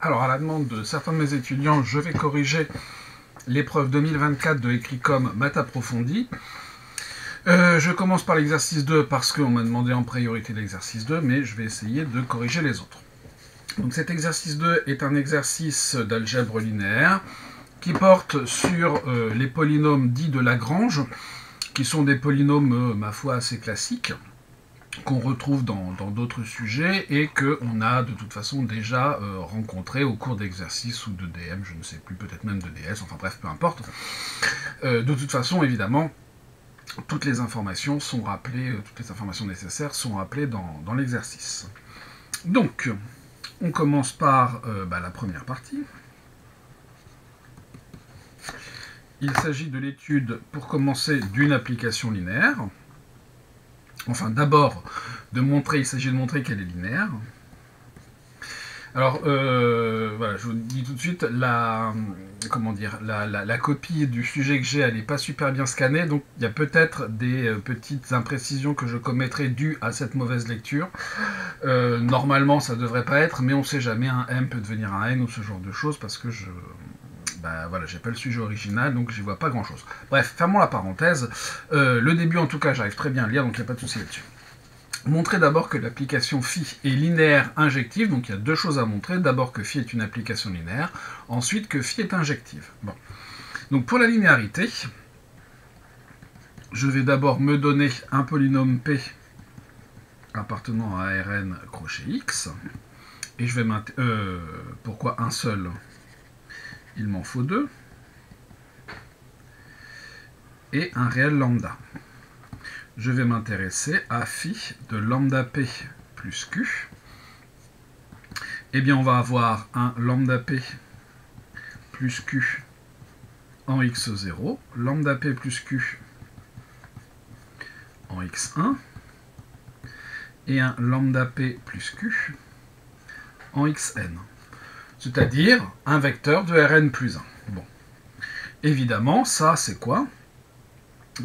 Alors, à la demande de certains de mes étudiants, je vais corriger l'épreuve 2024 de Écrit-Com Maths approfondie. Je commence par l'exercice 2 parce qu'on m'a demandé en priorité l'exercice 2, mais je vais essayer de corriger les autres. Donc cet exercice 2 est un exercice d'algèbre linéaire qui porte sur les polynômes dits de Lagrange, qui sont des polynômes, ma foi, assez classiques, qu'on retrouve dans d'autres sujets et qu'on a de toute façon déjà rencontré au cours d'exercices ou de DM, je ne sais plus, peut-être même de DS, enfin bref, peu importe. De toute façon, évidemment, toutes les informations sont rappelées, toutes les informations nécessaires sont rappelées dans l'exercice. Donc, on commence par la première partie. Il s'agit de l'étude, pour commencer, d'une application linéaire. Enfin, d'abord, il s'agit de montrer qu'elle est linéaire. Alors, voilà, je vous dis tout de suite, la copie du sujet que j'ai, elle n'est pas super bien scannée, donc il y a peut-être des petites imprécisions que je commettrai dues à cette mauvaise lecture. Normalement, ça ne devrait pas être, mais on ne sait jamais, un M peut devenir un N ou ce genre de choses, parce que j'ai pas le sujet original, donc j'y vois pas grand chose. Bref, fermons la parenthèse. Le début, en tout cas, j'arrive très bien à lire, donc il n'y a pas de souci là-dessus. Montrer d'abord que l'application phi est linéaire injective, donc il y a deux choses à montrer. D'abord que phi est une application linéaire, ensuite que phi est injective. Bon. Donc pour la linéarité, je vais d'abord me donner un polynôme P appartenant à Rn crochet X, et je vais pourquoi un seul? Il m'en faut deux. Et un réel lambda. Je vais m'intéresser à phi de lambda p plus q. Eh bien, on va avoir un lambda p plus q en x0, lambda p plus q en x1, et un lambda p plus q en xn. C'est-à-dire un vecteur de Rn plus 1. Bon. Évidemment, ça, c'est quoi?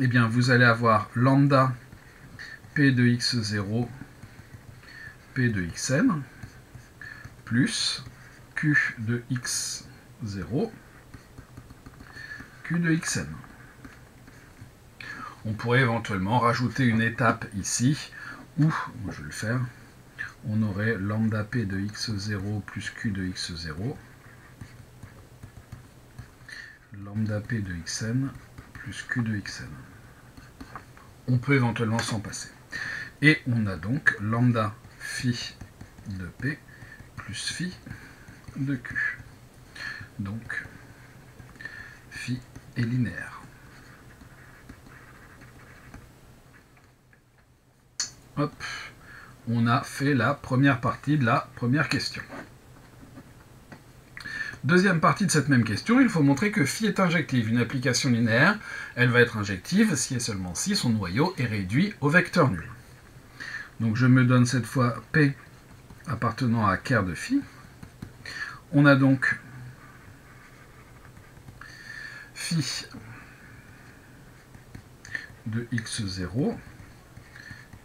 Eh bien, vous allez avoir lambda p de x0, p de xn, plus q de x0, q de xn. On pourrait éventuellement rajouter une étape ici, où, je vais le faire, on aurait lambda p de x0 plus q de x0, lambda p de xn plus q de xn. On peut éventuellement s'en passer. Et on a donc lambda phi de p plus phi de q. Donc, phi est linéaire. Hop, on a fait la première partie de la première question. Deuxième partie de cette même question, il faut montrer que phi est injective. Une application linéaire, elle va être injective si et seulement si son noyau est réduit au vecteur nul. Donc je me donne cette fois P appartenant à ker de phi. On a donc phi de x0,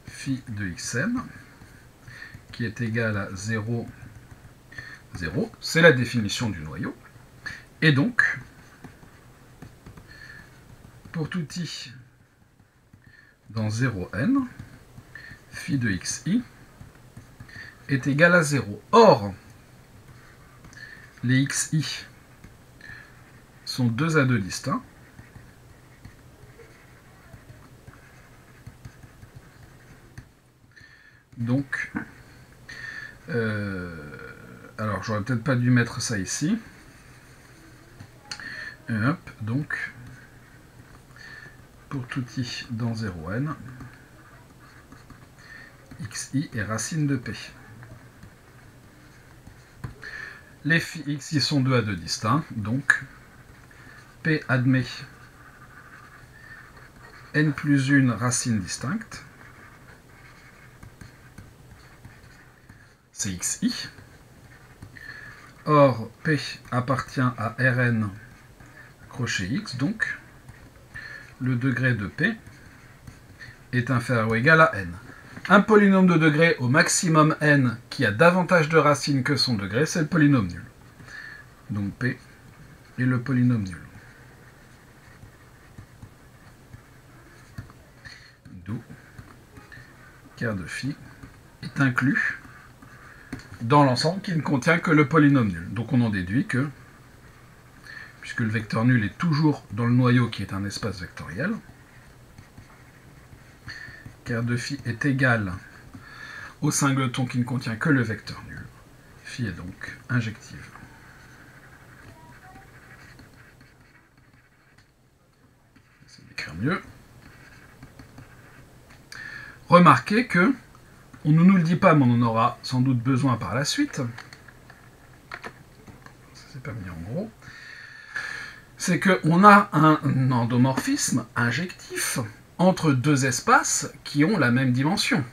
phi de xn, qui est égal à 0, 0. C'est la définition du noyau. Et donc, pour tout i dans 0n, phi de xi est égal à 0. Or, les xi sont 2 à 2 distincts. Donc, alors j'aurais peut-être pas dû mettre ça ici. Et hop, donc, pour tout i dans 0n, xi est racine de p. Les xi sont 2 à 2 distincts, donc p admet n plus 1 racine distincte, c'est xi. Or, p appartient à Rn crochet x, donc le degré de p est inférieur ou égal à n. Un polynôme de degré au maximum n qui a davantage de racines que son degré, c'est le polynôme nul. donc P, et le polynôme nul. D'où quart de phi est inclus dans l'ensemble qui ne contient que le polynôme nul. Donc on en déduit que, puisque le vecteur nul est toujours dans le noyau qui est un espace vectoriel, quart de phi est égal au singleton qui ne contient que le vecteur nul. Phi est donc injective. Je vais l'écrire mieux. Remarquez que, on ne nous le dit pas, mais on en aura sans doute besoin par la suite. Ça s'est pas mis en gros. C'est qu'on a un endomorphisme injectif entre deux espaces qui ont la même dimension.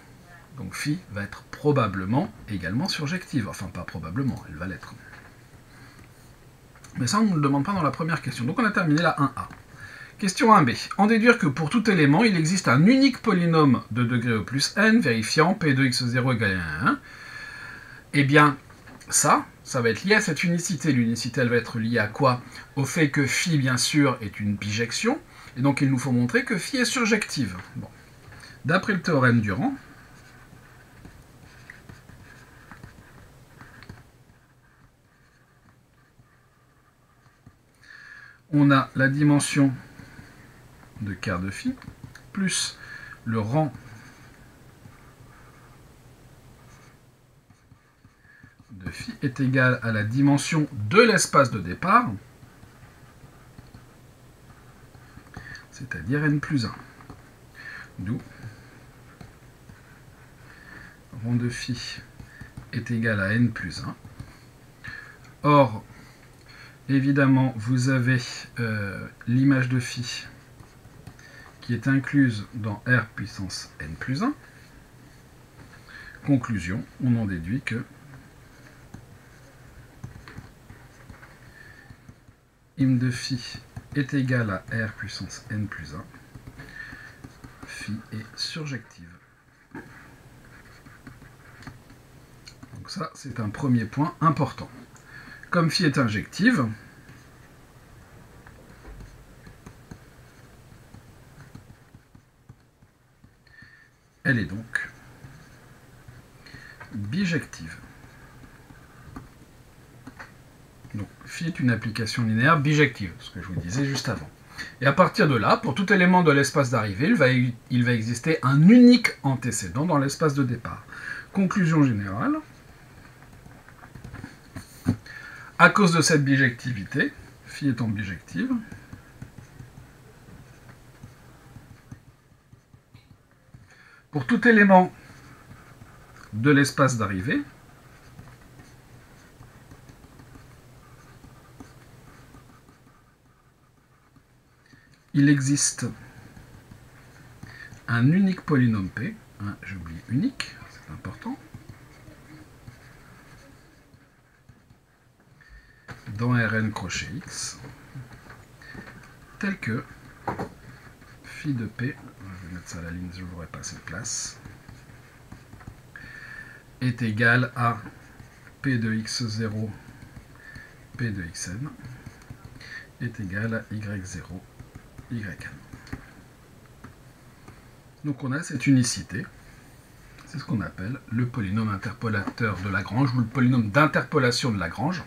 Donc phi va être probablement également surjective. Enfin, pas probablement, elle va l'être. Mais ça, on ne le demande pas dans la première question. Donc on a terminé la 1A. Question 1b. En déduire que pour tout élément, il existe un unique polynôme de degré au plus n, vérifiant p de x0 égale à 1. Eh bien, ça va être lié à cette unicité. L'unicité, elle va être liée à quoi? Au fait que phi, bien sûr, est une bijection. Et donc, il nous faut montrer que phi est surjective. Bon. D'après le théorème Durand, on a la dimension de quart de phi plus le rang de phi est égal à la dimension de l'espace de départ, c'est-à-dire n plus 1. D'où rang de phi est égal à n plus 1. Or, évidemment, vous avez l'image de phi qui est incluse dans R puissance n plus 1. Conclusion, on en déduit que im de phi est égal à R puissance n plus 1. Phi est surjective. Donc ça, c'est un premier point important. Comme phi est injective, elle est donc bijective. Donc phi est une application linéaire bijective, ce que je vous disais juste avant. Et à partir de là, pour tout élément de l'espace d'arrivée, il va exister un unique antécédent dans l'espace de départ. Conclusion générale, à cause de cette bijectivité, phi étant bijective, pour tout élément de l'espace d'arrivée, il existe un unique polynôme P, hein, j'oublie unique, c'est important, dans Rn crochet X, tel que phi de P, je vais mettre ça à la ligne, je n'aurai pas assez de place, est égal à P de x0, P de xn, est égal à y0, yn. Donc on a cette unicité, c'est ce qu'on appelle le polynôme interpolateur de Lagrange, ou le polynôme d'interpolation de Lagrange,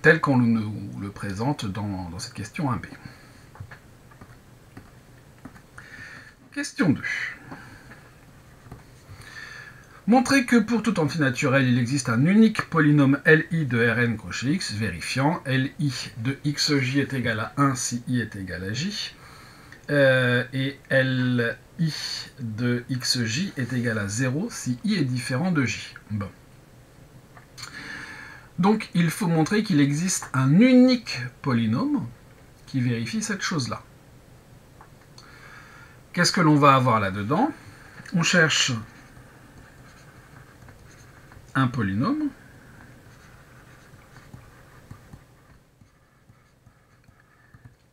tel qu'on nous le présente dans cette question 1b. Question 2. Montrer que pour tout entier naturel, il existe un unique polynôme Li de Rn crochet x, vérifiant Li de xj est égal à 1 si i est égal à j, et Li de xj est égal à 0 si i est différent de j. Bon. Donc il faut montrer qu'il existe un unique polynôme qui vérifie cette chose-là. Qu'est-ce que l'on va avoir là-dedans? On cherche un polynôme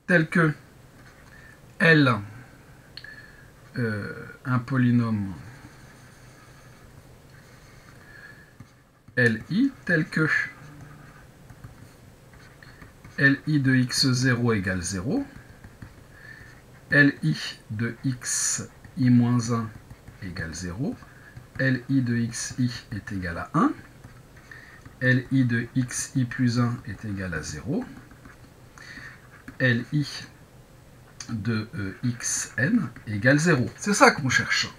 tel que L, un polynôme Li tel que Li de x0 égale 0. Li de xi-1 égale 0. Li de xi est égal à 1. Li de xi plus 1 est égal à 0. Li de xn égale 0. C'est ça qu'on cherche.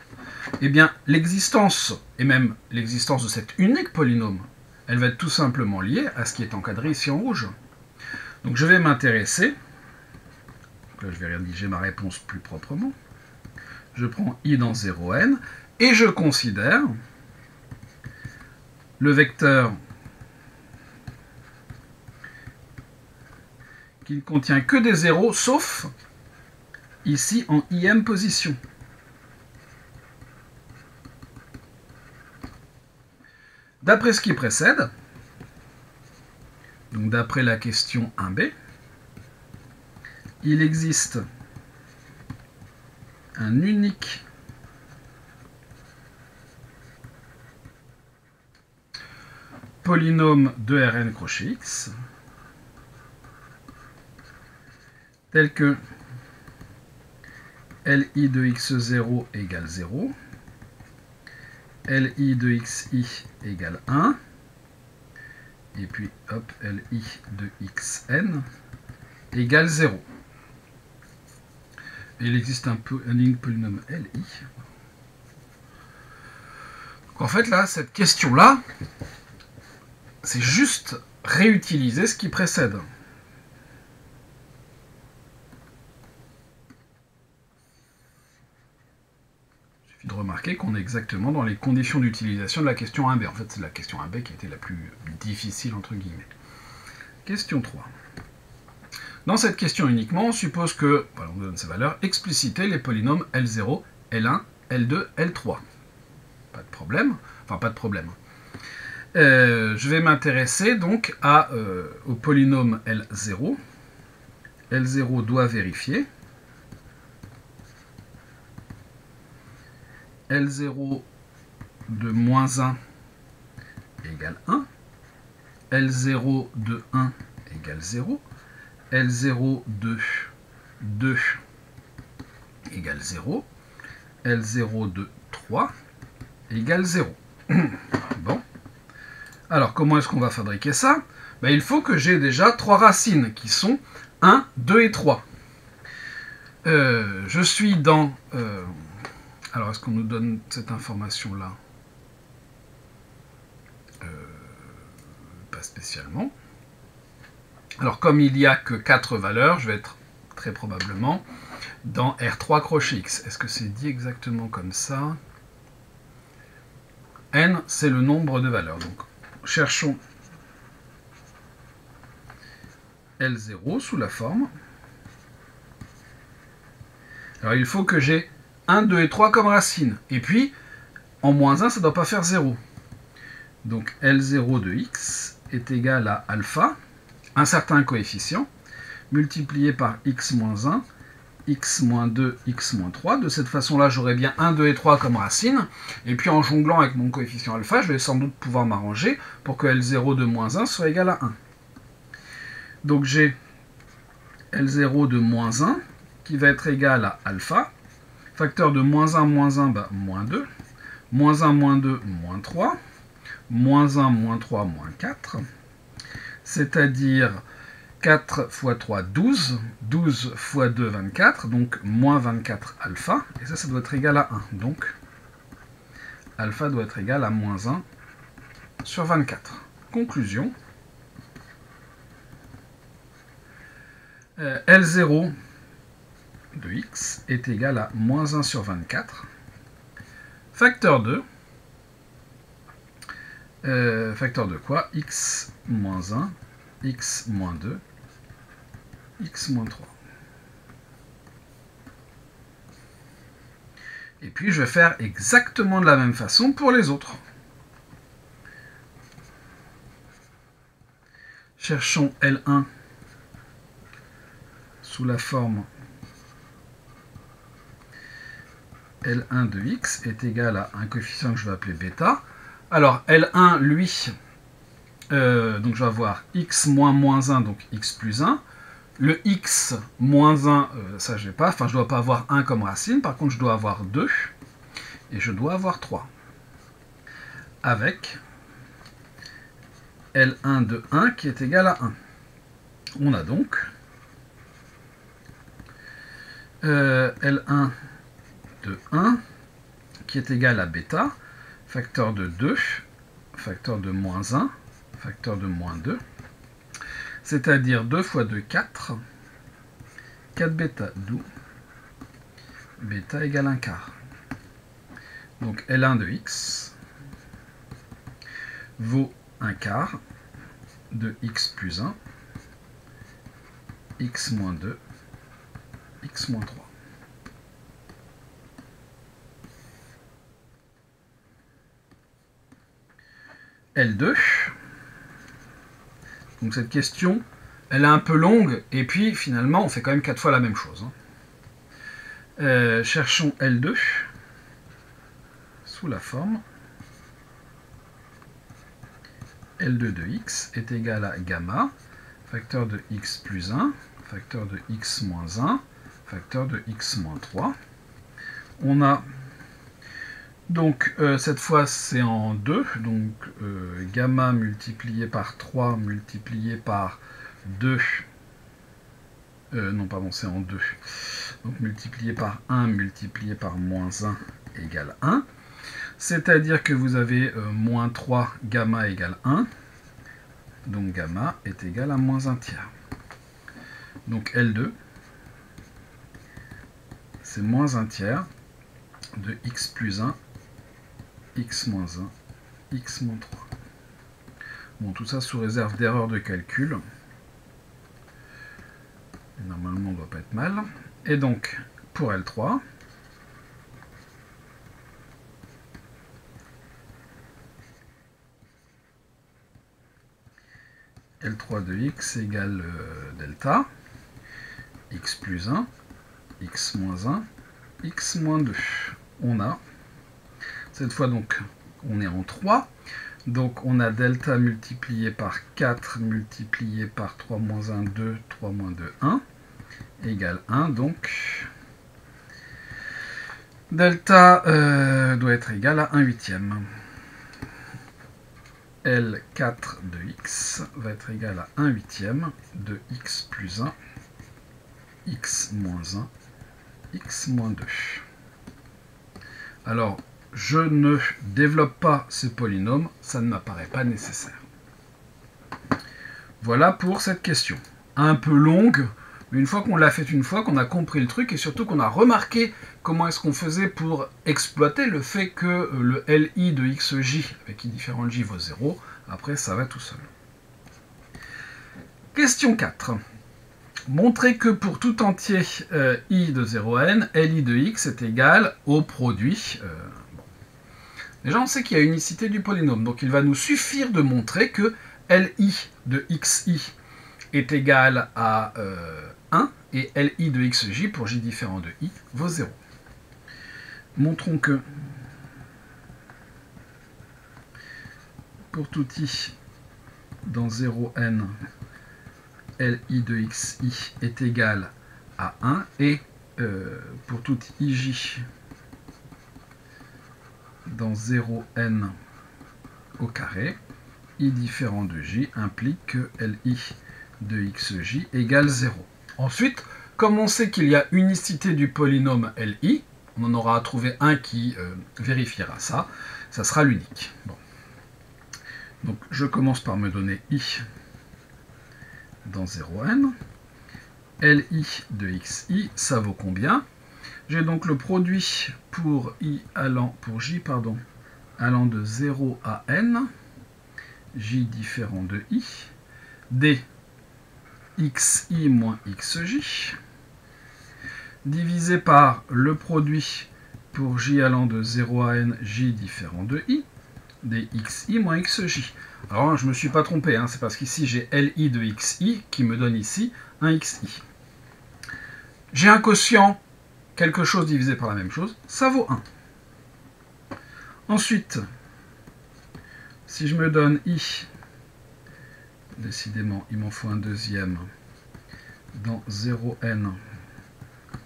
Eh bien, l'existence, et même l'existence de cet unique polynôme, elle va être tout simplement liée à ce qui est encadré ici en rouge. Donc je vais m'intéresser, là je vais rédiger ma réponse plus proprement, je prends i dans 0n, et je considère le vecteur qui ne contient que des zéros, sauf ici en im position. D'après ce qui précède, donc d'après la question 1b, il existe un unique polynôme de Rn crochet x tel que Li de x0 égale 0, Li de xi égale 1, et puis hop, Li de xn égale 0. Et il existe un unique polynôme Li. Donc en fait là, cette question-là, c'est juste réutiliser ce qui précède. De remarquer qu'on est exactement dans les conditions d'utilisation de la question 1b. En fait, c'est la question 1b qui a été la plus difficile, entre guillemets. Question 3. Dans cette question uniquement, on suppose que, voilà, on donne ces valeurs, expliciter les polynômes L0, L1, L2, L3. Pas de problème. Enfin, pas de problème. Je vais m'intéresser donc au polynôme L0. L0 doit vérifier. L0 de moins 1 égale 1, L0 de 1 égale 0, L0 de 2 égale 0, L0 de 3 égale 0. Bon. Alors, comment est-ce qu'on va fabriquer ça? Ben, il faut que j'ai déjà 3 racines qui sont 1, 2 et 3. Je suis dans... alors, est-ce qu'on nous donne cette information-là? Pas spécialement. Alors, comme il n'y a que 4 valeurs, je vais être très probablement dans R3 crochet X. Est-ce que c'est dit exactement comme ça? N, c'est le nombre de valeurs. Donc, cherchons L0 sous la forme. Alors, il faut que j'ai 1, 2 et 3 comme racines. Et puis, en moins 1, ça ne doit pas faire 0. Donc, L0 de x est égal à alpha, un certain coefficient, multiplié par x moins 1, x moins 2, x moins 3. De cette façon-là, j'aurai bien 1, 2 et 3 comme racines. Et puis, en jonglant avec mon coefficient alpha, je vais sans doute pouvoir m'arranger pour que L0 de moins 1 soit égal à 1. Donc, j'ai L0 de moins 1 qui va être égal à alpha. Facteur de moins 1, bah, moins 2. Moins 1, moins 2, moins 3. Moins 1, moins 3, moins 4. C'est-à-dire 4 fois 3, 12. 12 fois 2, 24. Donc, moins 24 alpha. Et ça doit être égal à 1. Donc, alpha doit être égal à moins 1 sur 24. Conclusion. L0 de x est égal à moins 1 sur 24. Facteur 2. Facteur de quoi? X moins 1, x moins 2, x moins 3. Et puis je vais faire exactement de la même façon pour les autres. Cherchons L1 sous la forme L1 de x est égal à un coefficient que je vais appeler bêta. Alors L1, lui, donc je vais avoir x moins moins 1, donc x plus 1. Le x moins 1, ça je n'ai pas, enfin je ne dois pas avoir 1 comme racine, par contre je dois avoir 2, et je dois avoir 3. Avec L1 de 1 qui est égal à 1. On a donc L1 de 1 qui est égal à bêta, facteur de 2, facteur de moins 1, facteur de moins 2, c'est-à-dire 2 fois 2, 4, 4 bêta, d'où bêta égale 1 quart. Donc L1 de x vaut 1 quart de x plus 1, x moins 2, x moins 3. L2, donc cette question, elle est un peu longue, et puis finalement on fait quand même 4 fois la même chose. Cherchons L2 sous la forme L2 de x est égal à gamma, facteur de x plus 1, facteur de x moins 1, facteur de x moins 3. On a donc cette fois c'est en 2, donc gamma multiplié par 3 multiplié par 2, non pardon c'est en 2, donc multiplié par 1 multiplié par moins 1 égale 1, c'est-à-dire que vous avez moins 3 gamma égale 1, donc gamma est égal à moins 1 tiers. Donc L2 c'est moins 1 tiers de x plus 1, x moins 1, x moins 3. Bon, tout ça sous réserve d'erreur de calcul. Normalement, on ne doit pas être mal. Et donc, pour L3, L3 de x égale delta, x plus 1, x moins 1, x moins 2. On a, cette fois donc, on est en 3, donc on a delta multiplié par 4 multiplié par 3 moins 1, 2, 3 moins 2, 1, égale 1, donc delta doit être égal à 1 huitième. L4 de x va être égal à 1 huitième de x plus 1, x moins 1, x moins 2. Alors, je ne développe pas ce polynôme, ça ne m'apparaît pas nécessaire. Voilà pour cette question. Un peu longue, mais une fois qu'on l'a fait une fois, qu'on a compris le truc, et surtout qu'on a remarqué comment est-ce qu'on faisait pour exploiter le fait que le LI de xj, avec i différent de j vaut 0, après ça va tout seul. Question 4. Montrez que pour tout entier i de 0 à n, li de x est égal au produit. Déjà, on sait qu'il y a unicité du polynôme, donc il va nous suffire de montrer que li de xi est égal à 1 et li de xj pour j différent de i vaut 0. Montrons que pour tout i dans 0n, li de xi est égal à 1 et pour tout ij dans 0n au carré, i différent de j implique que li de xj égale 0. Ensuite, comme on sait qu'il y a unicité du polynôme li, on en aura à trouver un qui vérifiera ça, ça sera l'unique. Bon. Donc je commence par me donner i dans 0n. Li de xi, ça vaut combien? J'ai donc le produit pour j allant de 0 à n, j différent de i, d xi moins xj, divisé par le produit pour j allant de 0 à n, j différent de i, dxi moins xj. Alors je ne me suis pas trompé, c'est parce qu'ici j'ai li de xi qui me donne ici un xi. J'ai un quotient, quelque chose divisé par la même chose, ça vaut 1. Ensuite, si je me donne i Décidément, il m'en faut un deuxième dans 0n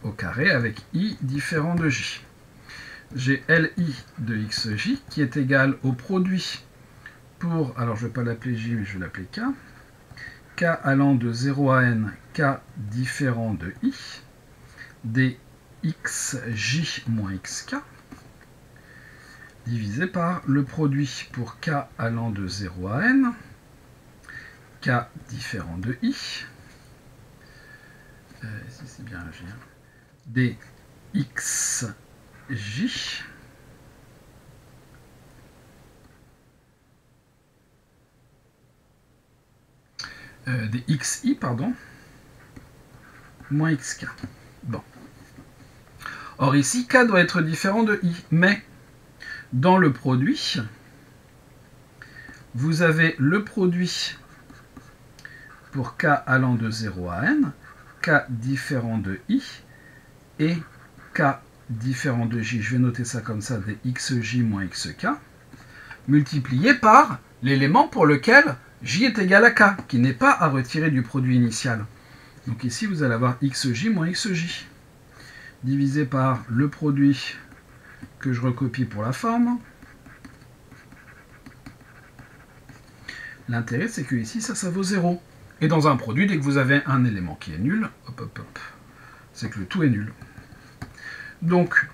au carré avec i différent de j. J'ai li de xj qui est égal au produit pour, alors je ne vais pas l'appeler j, mais je vais l'appeler k, k allant de 0 à n, k différent de i, des xj moins xk, divisé par le produit pour k allant de 0 à n, k différent de i, si c'est bien un j, des xj des xi, pardon, moins xk. Bon. Or ici, k doit être différent de i, mais dans le produit, vous avez le produit pour k allant de 0 à n, k différent de i, et k différent de j, je vais noter ça comme ça, des xj moins xk, multiplié par l'élément pour lequel j est égal à k, qui n'est pas à retirer du produit initial. Donc ici, vous allez avoir xj moins xj, divisé par le produit que je recopie pour la forme. L'intérêt, c'est que ici, ça vaut 0. Et dans un produit, dès que vous avez un élément qui est nul, hop, hop, hop, c'est que le tout est nul. Donc,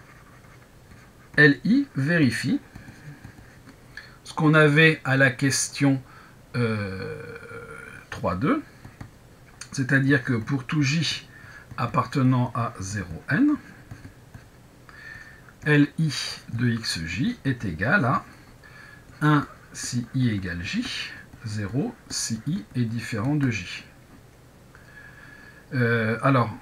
LI vérifie ce qu'on avait à la question 3.2, c'est-à-dire que pour tout j appartenant à 0n, LI de xj est égal à 1 si i égale j, 0 si i est différent de j. Alors,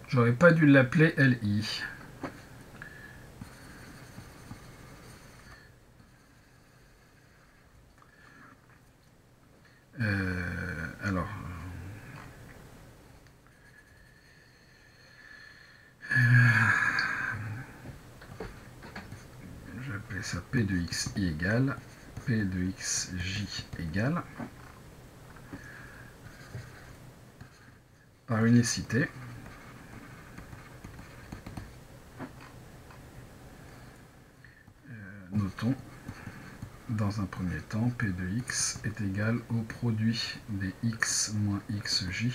j'aurais pas dû l'appeler LI. Alors, je vais appeler ça P de xi égale P de xj égale par unicité notons dans un premier temps P de x est égal au produit des x moins xj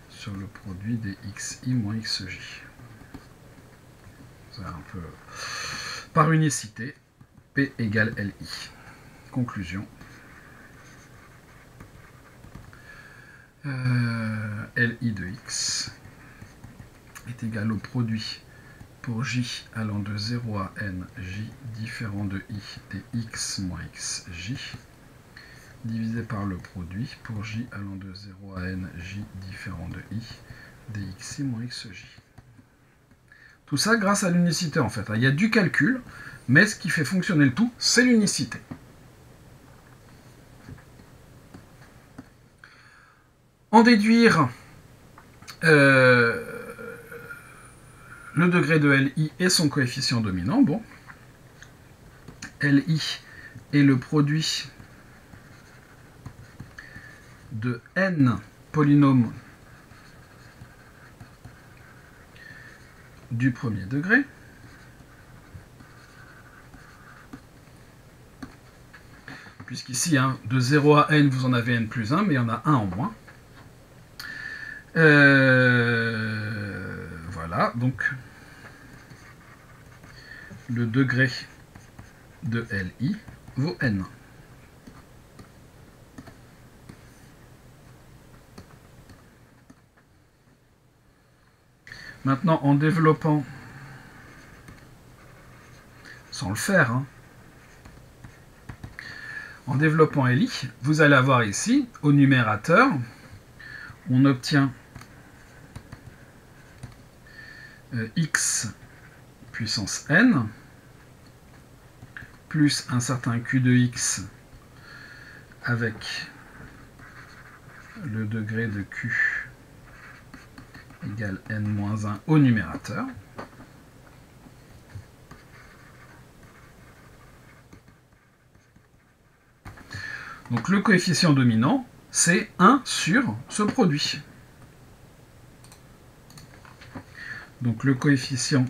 sur le produit des xi moins xj. C'est un peu par unicité, P égale LI. Conclusion. LI de x est égal au produit pour j allant de 0 à n, j différent de i des x moins xj, divisé par le produit pour j allant de 0 à n, j différent de i des xi moins xj. Tout ça grâce à l'unicité en fait. Il y a du calcul, mais ce qui fait fonctionner le tout, c'est l'unicité. En déduire le degré de LI et son coefficient dominant, bon, LI est le produit de n polynômes du premier degré, puisqu'ici, hein, de 0 à n, vous en avez n plus 1, mais il y en a 1 en moins. Voilà, donc le degré de LI vaut n. Maintenant, en développant, sans le faire, hein, en développant LI, vous allez avoir ici, au numérateur, on obtient x puissance n plus un certain q de x avec le degré de q égale n-1 au numérateur. Donc le coefficient dominant, c'est 1 sur ce produit. Donc le coefficient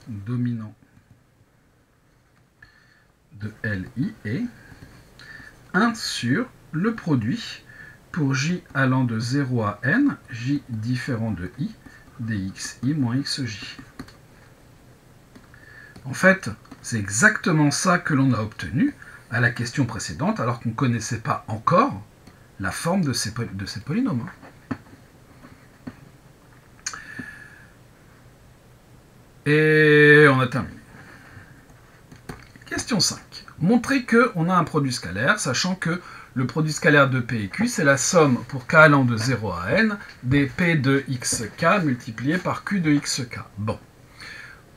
dominant de Li est 1 sur le produit pour j allant de 0 à n, j différent de i, dxi moins xj. En fait, c'est exactement ça que l'on a obtenu à la question précédente, alors qu'on ne connaissait pas encore la forme de ces polynômes. Et on a terminé. Question 5. Montrer qu'on a un produit scalaire, sachant que le produit scalaire de P et Q, c'est la somme pour K allant de 0 à N des P de xk multiplié par Q de xk. Bon.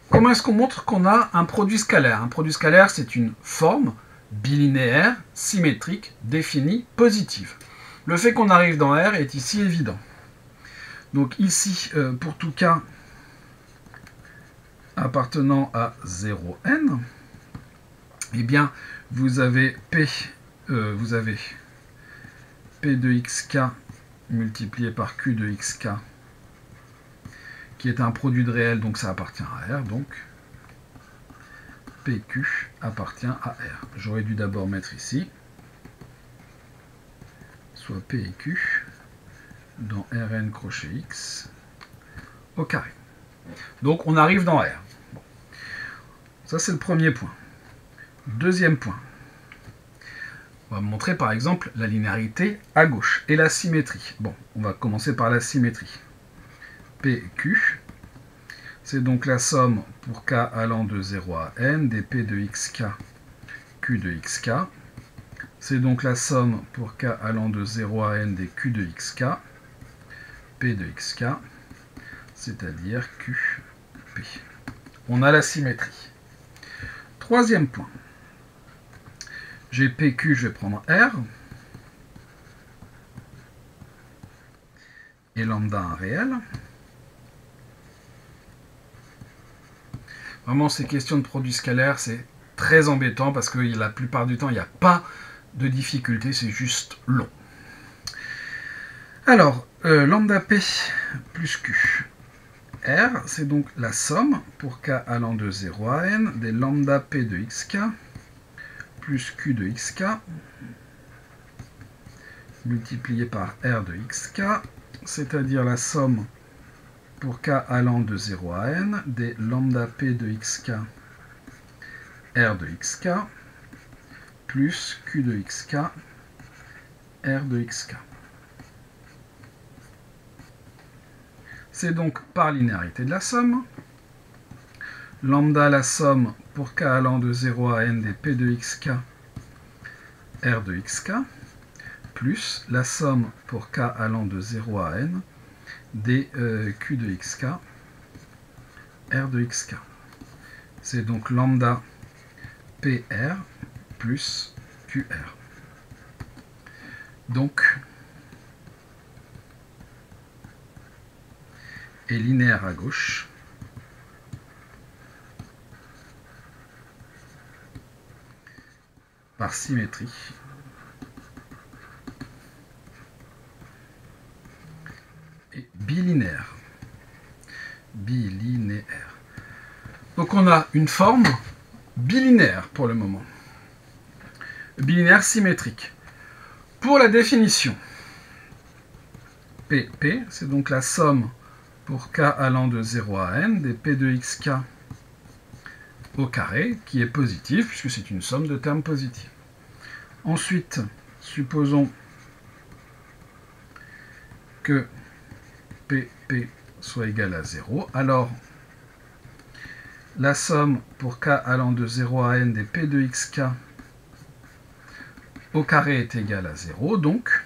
Comment est-ce qu'on montre qu'on a un produit scalaire? Un produit scalaire, c'est une forme bilinéaire, symétrique, définie, positive. Le fait qu'on arrive dans R est ici évident. Donc ici, pour tout K appartenant à 0n, eh bien, vous avez P de xk multiplié par Q de xk, qui est un produit de réel, donc ça appartient à R, donc PQ appartient à R. J'aurais dû d'abord mettre ici, soit P et Q, dans Rn crochet X, au carré. Donc on arrive dans R. Bon. Ça c'est le premier point. Deuxième point. On va montrer par exemple la linéarité à gauche et la symétrie. Bon, on va commencer par la symétrie. PQ, c'est donc la somme pour K allant de 0 à N des P de xk, Q de xk. C'est donc la somme pour K allant de 0 à N des Q de xk, P de xk, c'est-à-dire QP. On a la symétrie. Troisième point. J'ai PQ, je vais prendre R. Et lambda un réel. Vraiment, ces questions de produits scalaires, c'est très embêtant parce que la plupart du temps, il n'y a pas de difficulté, c'est juste long. Alors, lambda P plus Q. R, c'est donc la somme pour K allant de 0 à N des lambda P de xk plus Q de xk multiplié par R de xk, c'est-à-dire la somme pour K allant de 0 à N des lambda P de xk R de xk plus Q de xk R de xk. C'est donc par linéarité de la somme. Lambda la somme pour K allant de 0 à N des P de xk R de xk plus la somme pour K allant de 0 à N des Q de xk R de xk. C'est donc lambda PR plus QR. Donc, est linéaire à gauche. Par symétrie. Et bilinéaire. Bilinéaire. Donc on a une forme bilinéaire pour le moment. Bilinéaire symétrique. Pour la définition, PP, c'est donc la somme pour K allant de 0 à N des P de xk au carré, qui est positif, puisque c'est une somme de termes positifs. Ensuite, supposons que PP soit égal à 0. Alors, la somme pour K allant de 0 à N des P de xk au carré est égale à 0. Donc,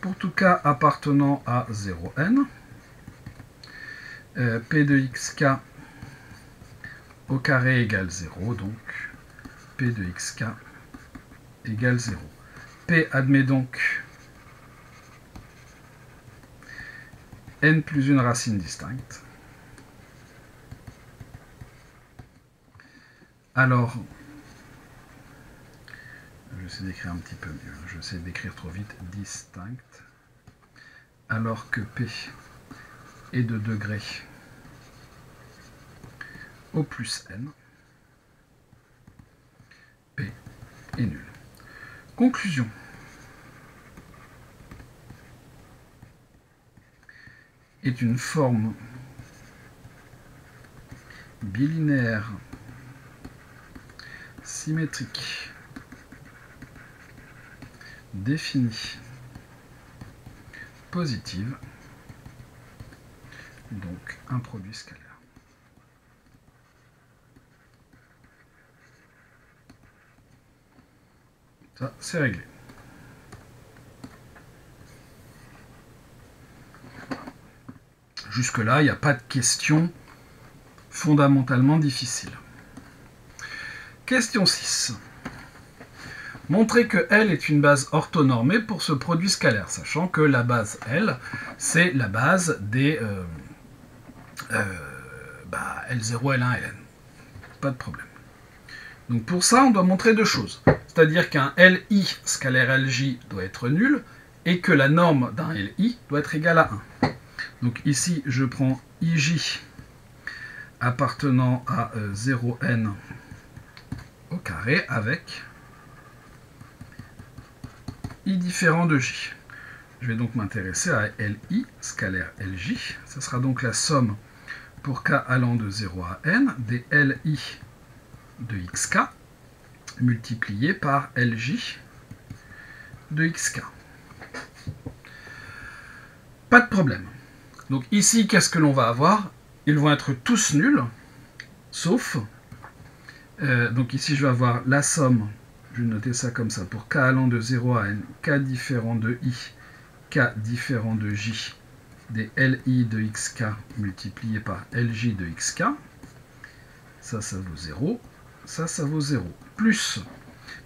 pour tout K appartenant à 0n, P de xk au carré égale 0. Donc, P de xk égale 0. P admet donc n plus une racine distincte. Alors, je vais essayer d'écrire un petit peu mieux. Je vais essayer d'écrire trop vite. Distinct. Alors que P est de degré au plus n, P est nul. Conclusion. Est une forme bilinéaire symétrique définie positive, donc un produit scalaire. Ça, c'est réglé. Jusque-là, il n'y a pas de question fondamentalement difficile. Question 6. Montrer que L est une base orthonormée pour ce produit scalaire, sachant que la base L, c'est la base des L0, L1, Ln. Pas de problème. Donc pour ça, on doit montrer deux choses. C'est-à-dire qu'un Li scalaire Lj doit être nul et que la norme d'un Li doit être égale à 1. Donc ici, je prends Ij appartenant à 0n au carré avec I différent de J. Je vais donc m'intéresser à Li scalaire Lj. Ce sera donc la somme pour k allant de 0 à n des Li de xk multiplié par Lj de xk. Pas de problème. Donc ici, qu'est-ce que l'on va avoir? Ils vont être tous nuls, sauf... donc ici, je vais avoir la somme, je vais noter ça comme ça, pour k allant de 0 à n, k différent de i, k différent de j, des Li de xk multiplié par Lj de xk. Ça vaut 0. Ça vaut 0. Plus,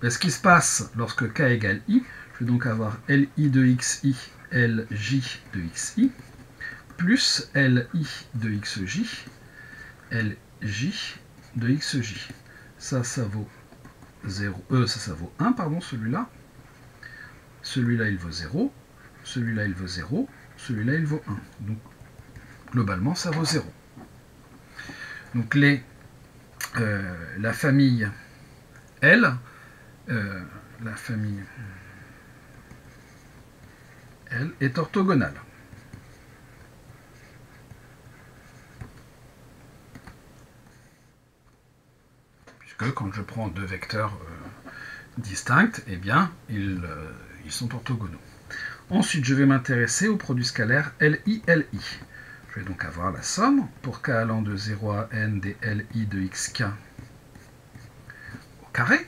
ce qui se passe lorsque k égale i, je vais donc avoir Li de xi, Lj de xi, plus Li de xj, Lj de xj. Ça vaut 0. Ça vaut 1, pardon, celui-là. Celui-là, il vaut 0. Celui-là, il vaut 0. Celui-là, il vaut 1. Donc, globalement, ça vaut 0. Donc, la famille L, la famille L est orthogonale. Puisque quand je prends deux vecteurs distincts, eh bien, ils sont orthogonaux. Ensuite, je vais m'intéresser au produit scalaire Li, Li. Je vais donc avoir la somme pour k allant de 0 à n des Li de xk au carré,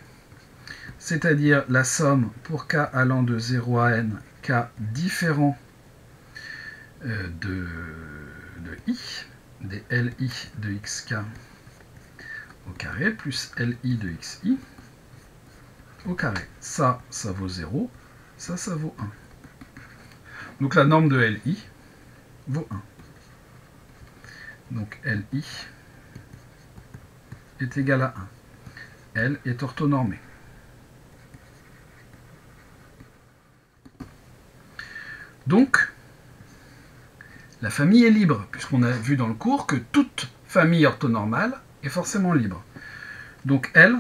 c'est-à-dire la somme pour k allant de 0 à n, k différent de i, des Li de xk au carré, plus Li de xi au carré. Ça vaut 0, ça vaut 1. Donc la norme de Li vaut 1. Donc Li est égal à 1. L est orthonormée. Donc, la famille est libre, puisqu'on a vu dans le cours que toute famille orthonormale est forcément libre. Donc L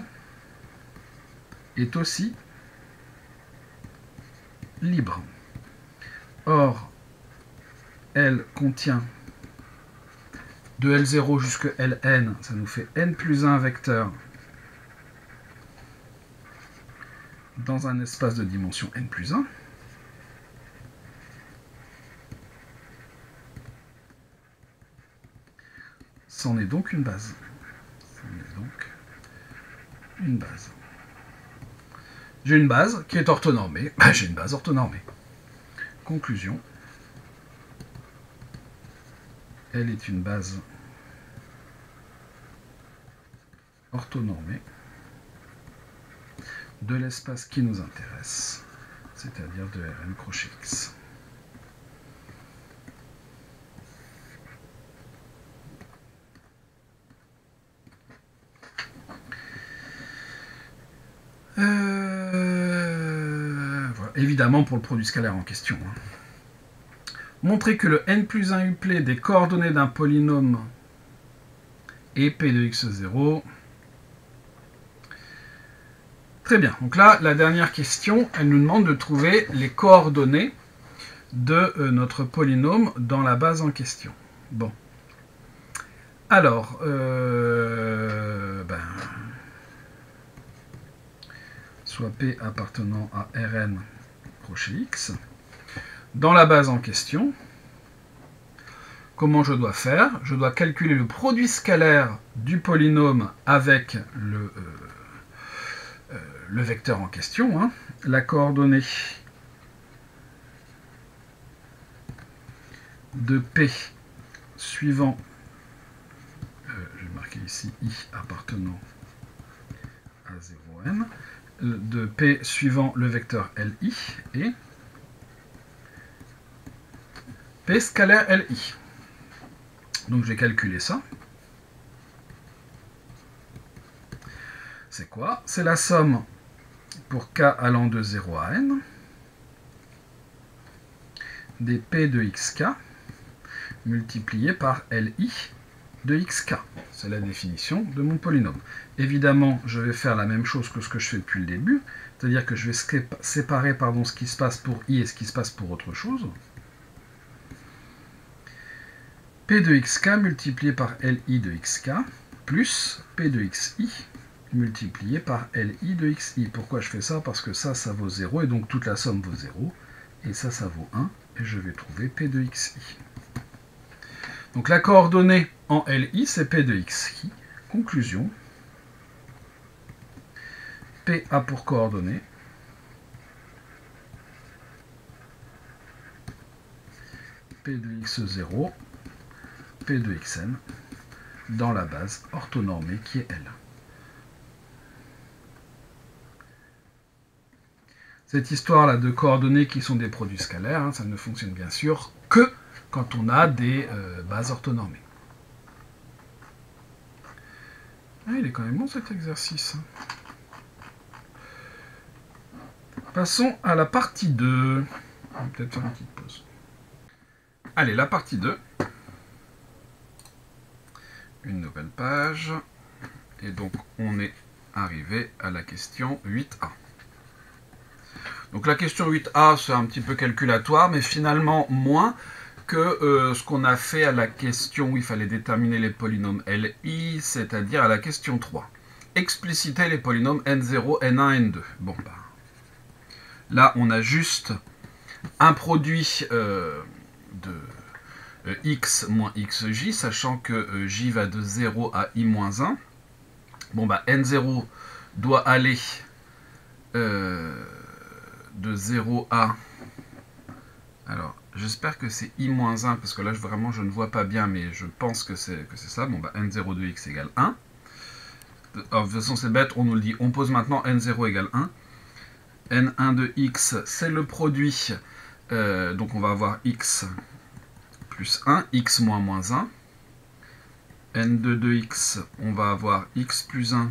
est aussi libre. Or, L contient de L0 jusqu'à Ln, ça nous fait n plus 1 vecteurs dans un espace de dimension n plus 1. C'en est donc une base. J'ai une base qui est orthonormée. J'ai une base orthonormée. Conclusion. Elle est une base orthonormée de l'espace qui nous intéresse, c'est-à-dire de Rn crochet X. évidemment pour le produit scalaire en question. Montrer que le n plus 1 uplet des coordonnées d'un polynôme est p de x0. Très bien, donc là, la dernière question, elle nous demande de trouver les coordonnées de notre polynôme dans la base en question. Bon. Alors, soit P appartenant à Rn crochet X. Dans la base en question, comment je dois faire? Je dois calculer le produit scalaire du polynôme avec le vecteur en question, la coordonnée de P suivant, je vais marquer ici I appartenant à 0n, de P suivant le vecteur Li et P scalaire Li. Donc je vais calculer ça. C'est quoi? C'est la somme pour k allant de 0 à n des p de xk multiplié par li de xk. C'est la définition de mon polynôme. Évidemment, je vais faire la même chose que ce que je fais depuis le début, c'est-à-dire que je vais séparer ce qui se passe pour i et ce qui se passe pour autre chose. P de xk multiplié par li de xk plus p de xi multiplié par li de xi. Pourquoi je fais ça? Parce que ça vaut 0, et donc toute la somme vaut 0, et ça vaut 1, et je vais trouver p de xi. Donc la coordonnée en li, c'est p de xi. Conclusion, p a pour coordonnée p de x0, p de xn, dans la base orthonormée qui est L. Cette histoire-là de coordonnées qui sont des produits scalaires, ça ne fonctionne bien sûr que quand on a des bases orthonormées. Ah, il est quand même bon cet exercice. Passons à la partie 2. On va peut-être faire une petite pause. Allez, la partie 2. Une nouvelle page. Et donc, on est arrivé à la question 8a. Donc la question 8a, c'est un petit peu calculatoire, mais finalement moins que ce qu'on a fait à la question où il fallait déterminer les polynômes Li, c'est-à-dire à la question 3. Expliciter les polynômes n0, n1, n2. Bon, là, on a juste un produit de x moins xj, sachant que j va de 0 à i-1. Bon, n0 doit aller de 0 à... Alors, j'espère que c'est i-1, parce que là, vraiment, je ne vois pas bien, mais je pense que c'est ça. Bon, n0 de x égale 1. Alors, de toute façon, c'est bête, on nous le dit. On pose maintenant n0 égale 1. n1 de x, c'est le produit. Donc, on va avoir x plus 1, x moins moins 1. n2 de x, on va avoir x plus 1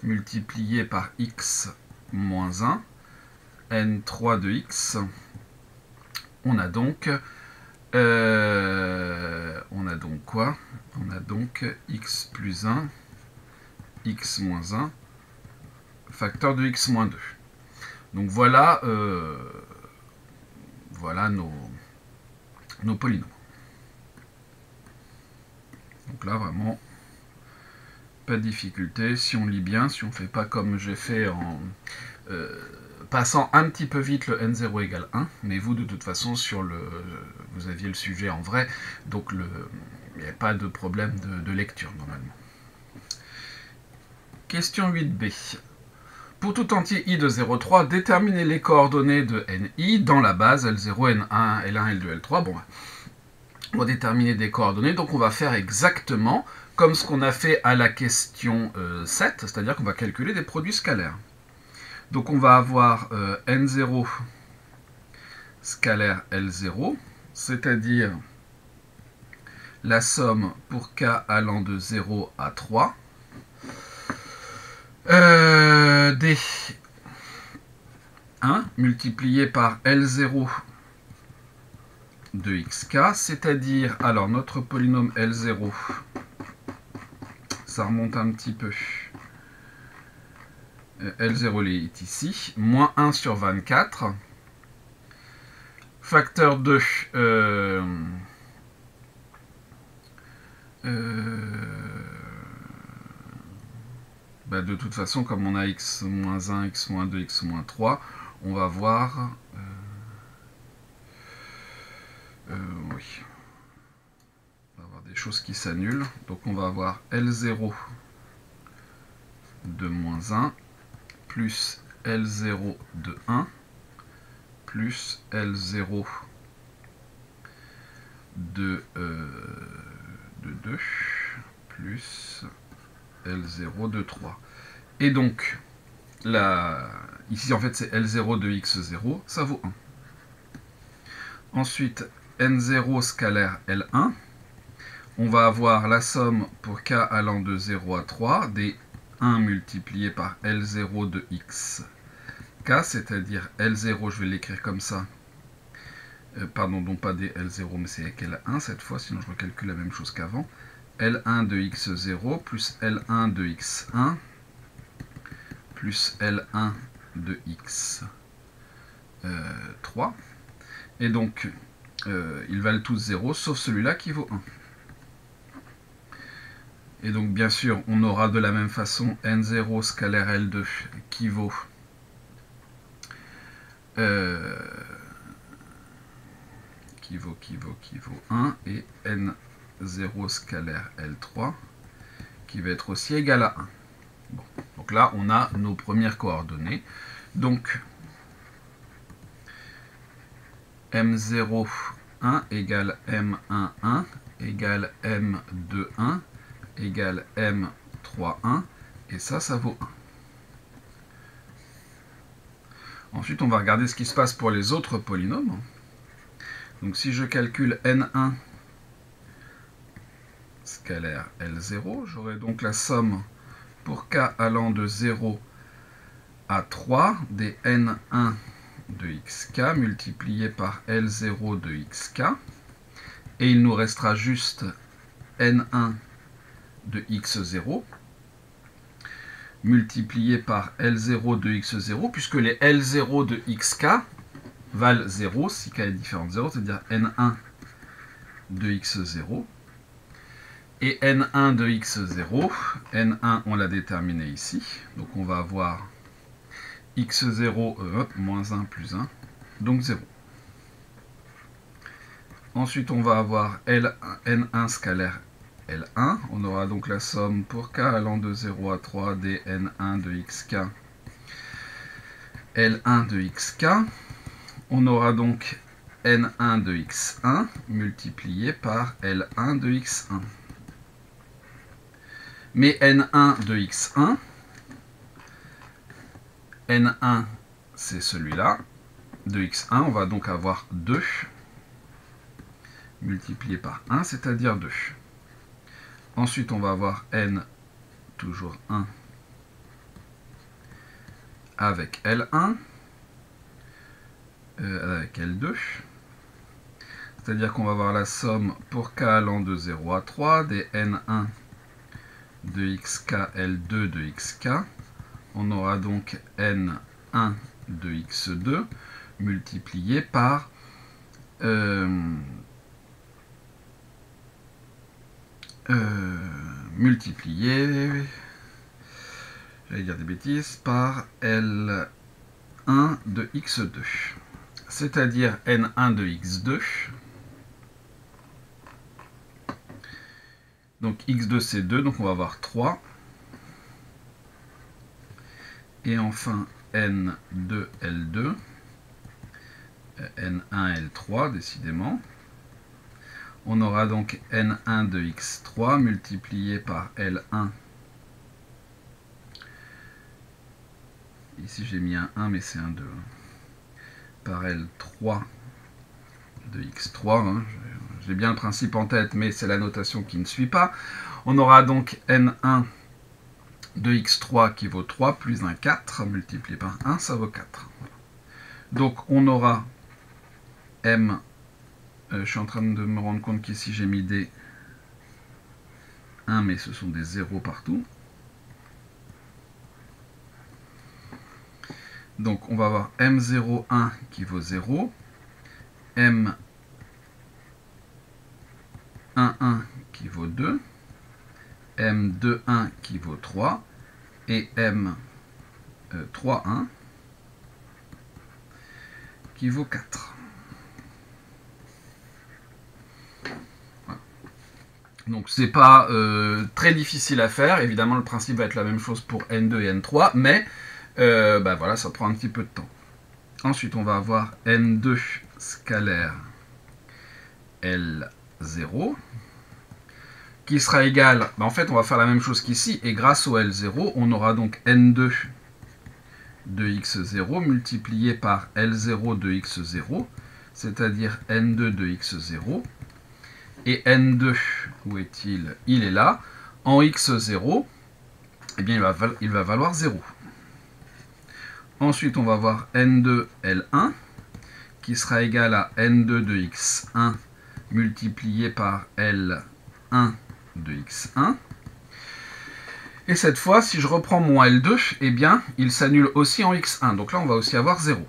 multiplié par x moins 1. n3 de x, on a donc quoi? On a donc x plus 1, x moins 1, facteur de x moins 2. Donc voilà, voilà nos polynômes. Donc là, vraiment, pas de difficulté. Si on lit bien, si on ne fait pas comme j'ai fait en... passant un petit peu vite le n0 égale 1, mais vous, de toute façon, vous aviez le sujet en vrai, donc il n'y a pas de problème de lecture, normalement. Question 8b. Pour tout entier i de 0,3, déterminez les coordonnées de ni dans la base L0, N1, L1, L2, L3. Bon, on va déterminer des coordonnées, donc on va faire exactement comme ce qu'on a fait à la question 7, c'est-à-dire qu'on va calculer des produits scalaires. Donc on va avoir N0 scalaire L0, c'est-à-dire la somme pour k allant de 0 à 3 des 1 multiplié par L0 de xk, c'est-à-dire, alors notre polynôme L0, ça remonte un petit peu. L0 est ici, moins 1 sur 24, facteur de de toute façon, comme on a x-1, x-2, x-3, on va voir... oui. On va avoir des choses qui s'annulent. Donc on va avoir L0 de moins 1 plus L0 de 1 plus L0 de 2 plus L0 de 3. Et donc, ici en fait c'est L0 de x0, ça vaut 1. Ensuite, N0 scalaire L1, on va avoir la somme pour k allant de 0 à 3 des 1 multiplié par L0 de x k, c'est-à-dire L0, je vais l'écrire comme ça, pardon, non pas des L0, mais c'est avec L1 cette fois, sinon je recalcule la même chose qu'avant, L1 de x0 plus L1 de x1 plus L1 de x3, et donc ils valent tous 0, sauf celui-là qui vaut 1. Et donc bien sûr, on aura de la même façon N0 scalaire L2 qui vaut 1, et N0 scalaire L3 qui va être aussi égal à 1. Bon. Donc là, on a nos premières coordonnées. Donc M0, 1 égale M1, 1 égale M2, 1 égale M3, 1, et ça vaut 1. Ensuite, on va regarder ce qui se passe pour les autres polynômes. Donc si je calcule N1 scalaire L0, j'aurai donc la somme pour k allant de 0 à 3 des N1 de xk multiplié par L0 de xk, et il nous restera juste N1 de x0 multiplié par L0 de x0, puisque les L0 de xk valent 0 si k est différent de 0, c'est-à-dire N1 de x0 et N1 de x0. N1, on l'a déterminé ici, donc on va avoir x0 moins 1 plus 1, donc 0. Ensuite, on va avoir N1 scalaire L1. On aura donc la somme pour k allant de 0 à 3 des N1 de xk L1 de xk. On aura donc N1 de x1 multiplié par L1 de x1. Mais N1 de x1, N1 c'est celui-là, de x1, on va donc avoir 2 multiplié par 1, c'est-à-dire 2. Ensuite, on va avoir N, toujours 1, avec L1, avec L2. C'est-à-dire qu'on va avoir la somme pour k allant de 0 à 3 des N1 de xk L2 de xk. On aura donc N1 de x2 multiplié par j'allais dire des bêtises, par L1 de x2, c'est-à-dire N1 de x2. Donc x2 c'est 2, donc on va avoir 3. Et enfin N2 L2, N1 L3 décidément. On aura donc N1 de x3 multiplié par L1. Ici j'ai mis un 1 mais c'est un 2. Par L3 de x3. Hein. J'ai bien le principe en tête mais c'est la notation qui ne suit pas. On aura donc N1 de x3 qui vaut 3 plus un 4 multiplié par 1, ça vaut 4. Voilà. Donc on aura M, je suis en train de me rendre compte qu'ici j'ai mis des 1, mais ce sont des 0 partout. Donc on va avoir M01 qui vaut 0, M11 qui vaut 2, M21 qui vaut 3, et M31 qui vaut 4. Voilà. Donc c'est pas très difficile à faire. Évidemment, le principe va être la même chose pour N2 et N3, mais bah voilà, ça prend un petit peu de temps. Ensuite, on va avoir N2 scalaire L0 qui sera égal, bah en fait on va faire la même chose qu'ici, et grâce au L0, on aura donc N2 de x0 multiplié par L0 de x0, c'est-à-dire N2 de x0, et N2, où est-il? Il est là. En x0, eh bien il va valoir 0. Ensuite, on va avoir N2 L1, qui sera égal à N2 de x1 multiplié par L1 de x1. Et cette fois, si je reprends mon L2, eh bien, il s'annule aussi en x1. Donc là, on va aussi avoir 0.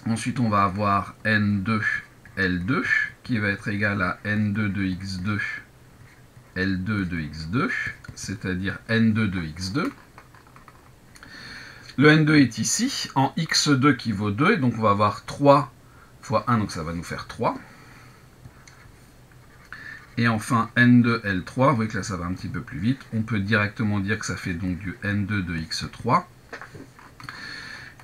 Ensuite, on va avoir N2 L2, qui va être égal à N2 de x2, L2 de x2, c'est-à-dire N2 de x2. Le N2 est ici, en x2 qui vaut 2, donc on va avoir 3 fois 1, donc ça va nous faire 3. Et enfin, N2, L3, vous voyez que là ça va un petit peu plus vite, on peut directement dire que ça fait donc du N2 de x3.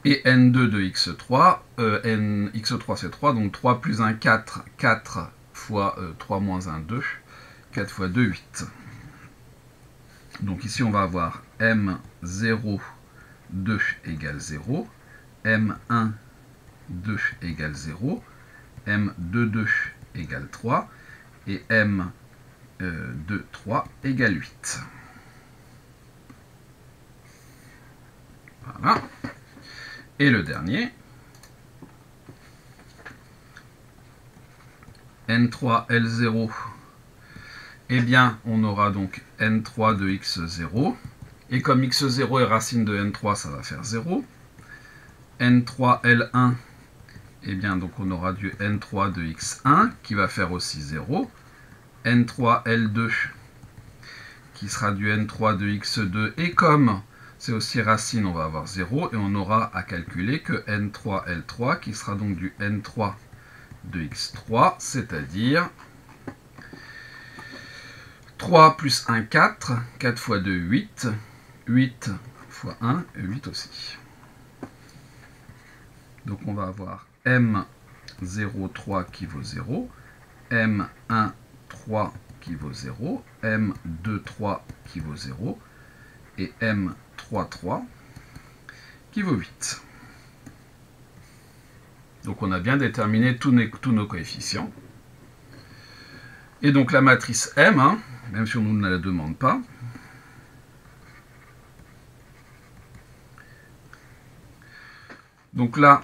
Et N2 de x3, x3 c'est 3, donc 3 plus 1, 4, 4 fois 3 moins 1, 2, 4 fois 2, 8. Donc ici on va avoir M0, 2 égale 0, M1, 2 égale 0, M2, 2 égale 3, et M2, 3 égale 8. Voilà. Et le dernier, N3, L0, eh bien, on aura donc N3 de x0, et comme x0 est racine de N3, ça va faire 0. N3, L1, eh bien, donc on aura du N3 de x1, qui va faire aussi 0. N3, L2, qui sera du N3 de x2, et comme c'est aussi racine, on va avoir 0, et on aura à calculer que N3, L3, qui sera donc du N3 de x3, c'est-à-dire 3 plus 1, 4, 4 fois 2, 8, 8 fois 1, 8 aussi. Donc on va avoir M03 qui vaut 0, M13 qui vaut 0, M23 qui vaut 0, et M33 qui vaut 8. Donc on a bien déterminé tous nos coefficients. Et donc la matrice M, hein, même si on ne la demande pas, donc là,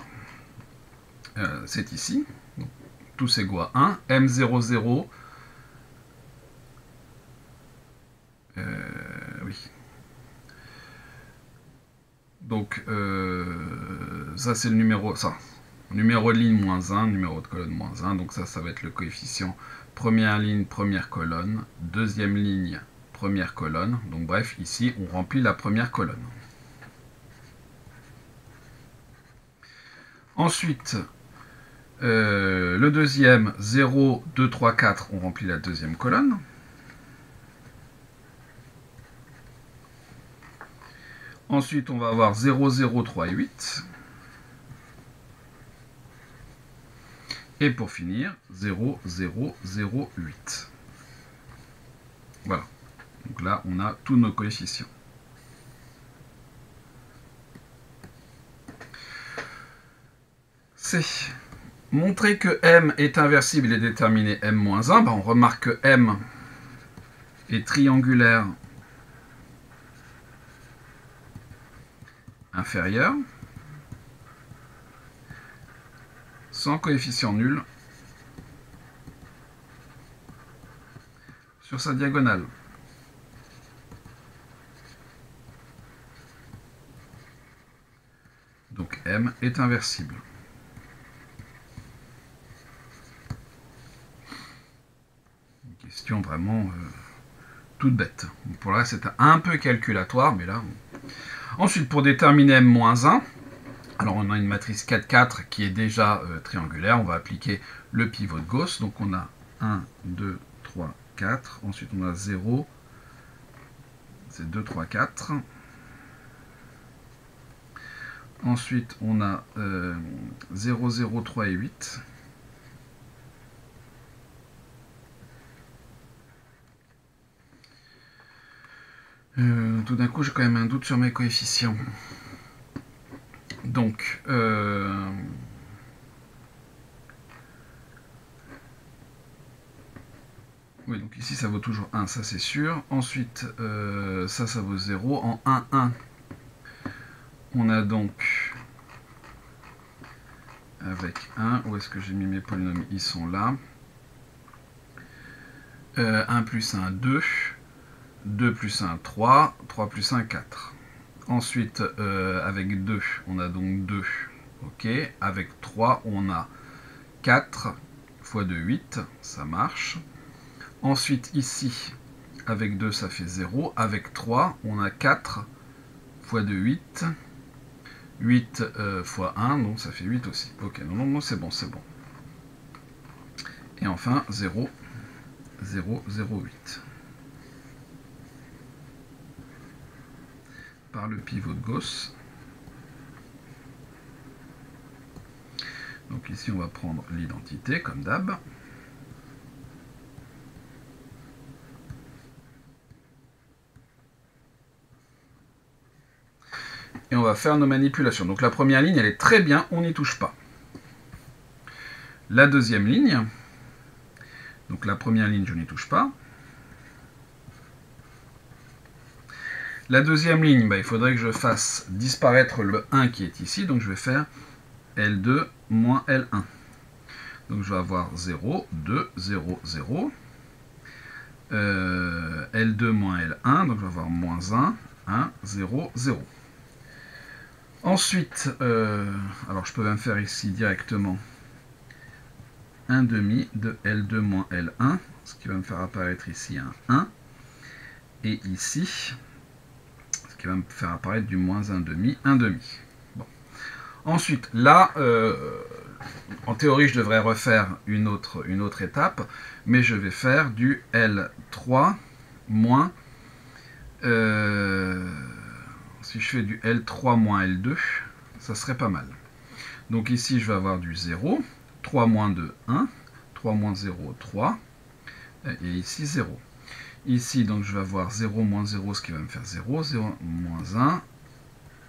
c'est ici, tous égaux à 1, M00, oui. Donc ça c'est le numéro, numéro de ligne moins 1, numéro de colonne moins 1, donc ça va être le coefficient première ligne, première colonne, deuxième ligne, première colonne, donc bref, ici on remplit la première colonne. Ensuite, le deuxième, 0, 2, 3, 4, on remplit la deuxième colonne. Ensuite, on va avoir 0, 0, 3, 8. Et pour finir, 0, 0, 0, 8. Voilà. Donc là, on a tous nos coefficients. C'est montrer que M est inversible et déterminer M-1. Ben on remarque que M est triangulaire inférieur. sans coefficient nul sur sa diagonale. Donc M est inversible. Une question vraiment toute bête. Pour le reste, c'est un peu calculatoire, mais là... Ensuite, pour déterminer M-1, alors on a une matrice 4-4 qui est déjà triangulaire. On va appliquer le pivot de Gauss. Donc on a 1, 2, 3, 4. Ensuite, on a 0. C'est 2, 3, 4. Ensuite, on a 0, 0, 3 et 8. Tout d'un coup, j'ai quand même un doute sur mes coefficients. Donc, oui, donc ici, ça vaut toujours 1, ça c'est sûr. Ensuite, ça vaut 0. En 1, 1, on a donc, avec 1, où est-ce que j'ai mis mes polynômes? Ils sont là. 1 plus 1, 2. 2 plus 1, 3. 3 plus 1, 4. Ensuite, avec 2, on a donc 2. Ok. Avec 3, on a 4 fois 2, 8. Ça marche. Ensuite, ici, avec 2, ça fait 0. Avec 3, on a 4 fois 2, 8. 8 fois 1, donc ça fait 8 aussi. Ok, non, c'est bon, c'est bon. Et enfin, 0, 0, 0, 8. Par le pivot de Gauss. Donc ici, on va prendre l'identité, comme d'hab. Et on va faire nos manipulations. Donc la première ligne, elle est très bien, on n'y touche pas. La deuxième ligne, donc la première ligne, je n'y touche pas. La deuxième ligne, il faudrait que je fasse disparaître le 1 qui est ici, donc je vais faire L2 moins L1. Donc je vais avoir 0, 2, 0, 0. L2 moins L1, donc je vais avoir moins 1, 1, 0, 0. Ensuite, alors je peux même faire ici directement 1 demi de L2 moins L1, ce qui va me faire apparaître ici un 1. Et ici, ce qui va me faire apparaître du moins 1 demi, 1 demi. Bon. Ensuite, là, en théorie, je devrais refaire une autre étape, mais je vais faire du L3 moins... si je fais du L3 moins L2, ça serait pas mal. Donc ici, je vais avoir du 0, 3 moins 2, 1, 3 moins 0, 3, et ici 0. Ici, donc, je vais avoir 0 moins 0, ce qui va me faire 0, 0 moins 1,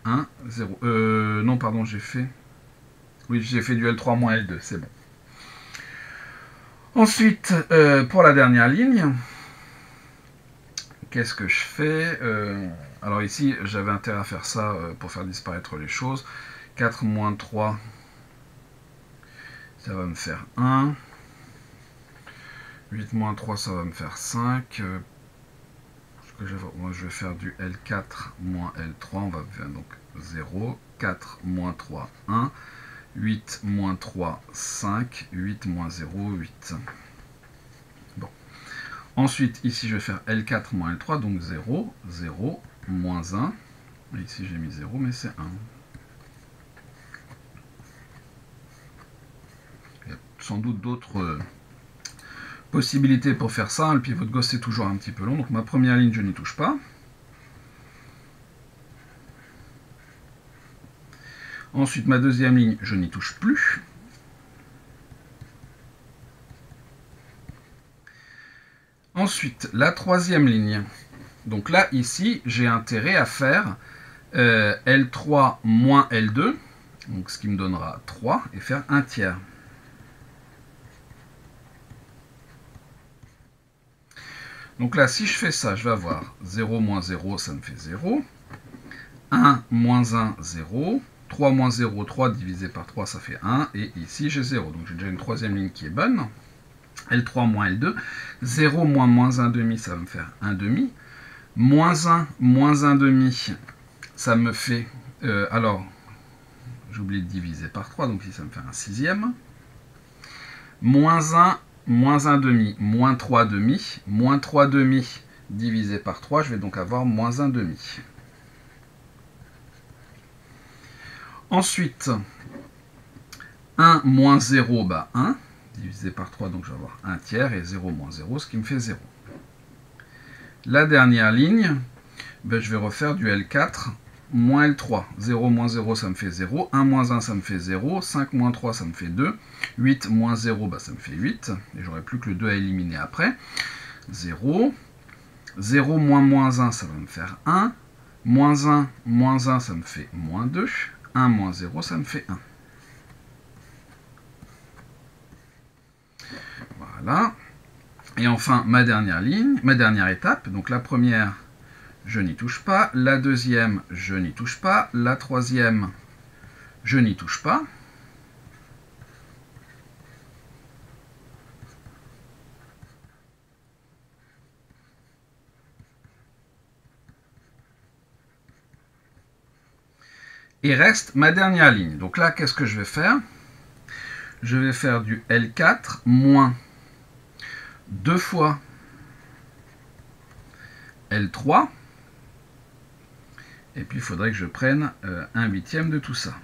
1, 0. Non, pardon, j'ai fait... Oui, j'ai fait du L3 moins L2, c'est bon. Ensuite, pour la dernière ligne, qu'est-ce que je fais? Alors ici, j'avais intérêt à faire ça pour faire disparaître les choses. 4 moins 3, ça va me faire 1. 8 moins 3, ça va me faire 5. Moi, je vais faire du L4 moins L3. On va faire donc 0. 4 moins 3, 1. 8 moins 3, 5. 8 moins 0, 8. Bon. Ensuite, ici, je vais faire L4 moins L3, donc 0, 0, moins 1. Et ici, j'ai mis 0, mais c'est 1. Il y a sans doute d'autres possibilités pour faire ça. Le pivot de Gauss, c'est toujours un petit peu long. Donc, ma première ligne, je n'y touche pas. Ensuite, ma deuxième ligne, je n'y touche plus. Ensuite, la troisième ligne. Donc là, ici, j'ai intérêt à faire L3 moins L2, donc ce qui me donnera 3, et faire 1 tiers. Donc là, si je fais ça, je vais avoir 0 moins 0, ça me fait 0. 1 moins 1, 0. 3 moins 0, 3 divisé par 3, ça fait 1. Et ici, j'ai 0. Donc j'ai déjà une troisième ligne qui est bonne. L3 moins L2. 0 moins moins 1 demi, ça va me faire 1 demi. Moins 1 moins 1 demi, ça me fait... alors, j'ai oublié de diviser par 3, donc ici ça me fait un sixième. Moins 1 moins 1 demi, moins 3 demi. Moins 3 demi divisé par 3, je vais donc avoir moins 1 demi. Ensuite, 1 moins 0, bah 1, divisé par 3, donc je vais avoir 1 tiers, et 0 moins 0, ce qui me fait 0. La dernière ligne, ben je vais refaire du L4 moins L3. 0 moins 0, ça me fait 0. 1 moins 1, ça me fait 0. 5 moins 3, ça me fait 2. 8 moins 0, ben ça me fait 8. Et j'aurai plus que le 2 à éliminer après. 0. 0 moins moins 1, ça va me faire 1. Moins 1, ça me fait moins 2. 1 moins 0, ça me fait 1. Voilà. Et enfin, ma dernière ligne, ma dernière étape. Donc la première, je n'y touche pas. La deuxième, je n'y touche pas. La troisième, je n'y touche pas. Et reste ma dernière ligne. Donc là, qu'est-ce que je vais faire? Je vais faire du L4 moins 2 fois L3. Et puis, il faudrait que je prenne 1/8 de tout ça.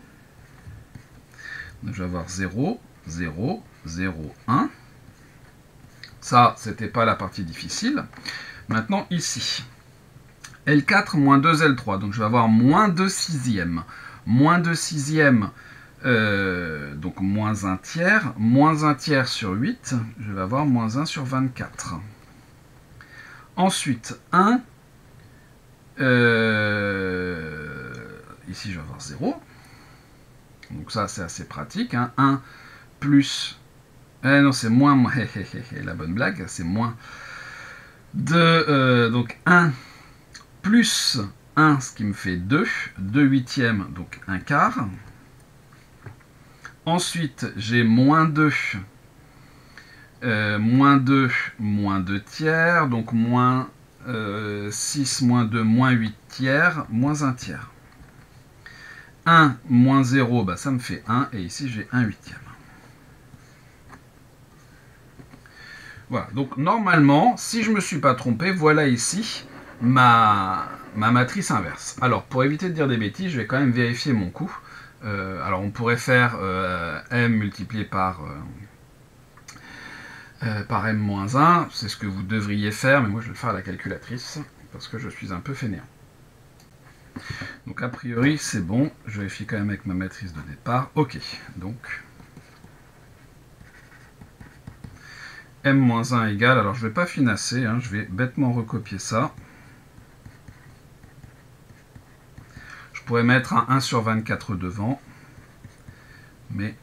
Donc, je vais avoir 0, 0, 0, 1. Ça, c'était pas la partie difficile. Maintenant, ici, L4 moins 2L3. Donc, je vais avoir moins 2 sixièmes. Moins 2 sixièmes, donc moins 1 tiers. Moins 1 tiers sur 8, je vais avoir moins 1 sur 24. Ensuite, 1. Ici, je vais avoir 0. Donc ça, c'est assez pratique. Hein. 1 plus... non, c'est moins... la bonne blague, c'est moins... donc 1 plus 1, ce qui me fait 2. 2 huitièmes, donc 1 quart. Ensuite, j'ai moins 2. Moins 2, moins 2 tiers. Donc moins 6, moins 2, moins 8 tiers, moins 1 tiers. 1 moins 0, bah, ça me fait 1. Et ici, j'ai 1 huitième. Voilà. Donc, normalement, si je ne me suis pas trompé, voilà ici ma matrice inverse. Alors, pour éviter de dire des bêtises, je vais quand même vérifier mon coût. Alors, on pourrait faire m multiplié par m-1. C'est ce que vous devriez faire, mais moi, je vais le faire à la calculatrice, parce que je suis un peu fainéant. Donc a priori c'est bon, je vérifie quand même avec ma matrice de départ. Ok, donc m-1 égale, alors je ne vais pas finasser, hein, je vais bêtement recopier ça. Je pourrais mettre un 1 sur 24 devant, mais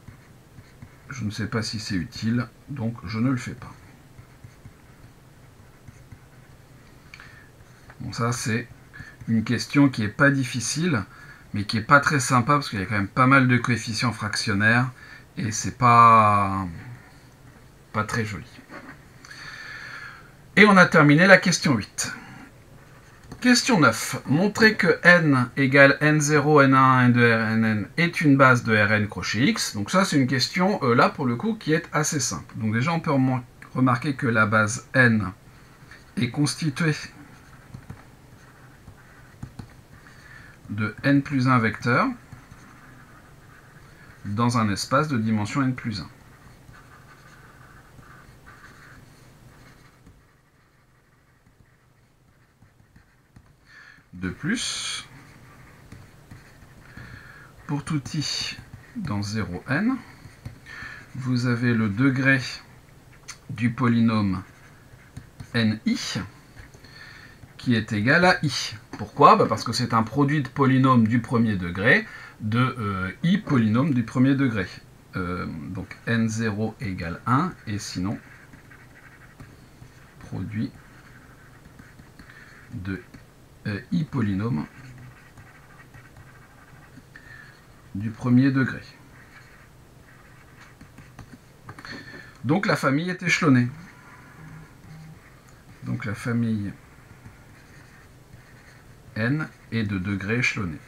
je ne sais pas si c'est utile, donc je ne le fais pas. Bon, ça c'est une question qui n'est pas difficile, mais qui n'est pas très sympa, parce qu'il y a quand même pas mal de coefficients fractionnaires, et c'est pas très joli. Et on a terminé la question 8. Question 9. Montrer que n égale n0, n1, n2, nn est une base de Rn crochet x. Donc ça, c'est une question, là, pour le coup, qui est assez simple. Donc déjà, on peut remarquer que la base n est constituée de n plus 1 vecteurs dans un espace de dimension n plus 1. De plus, pour tout i dans 0n, vous avez le degré du polynôme ni qui est égal à i. Pourquoi? Parce que c'est un produit de polynôme du premier degré de i polynôme du premier degré. Donc n0 égale 1, et sinon, produit de i polynôme du premier degré. Donc la famille est échelonnée. Donc la famille n est de degré échelonné.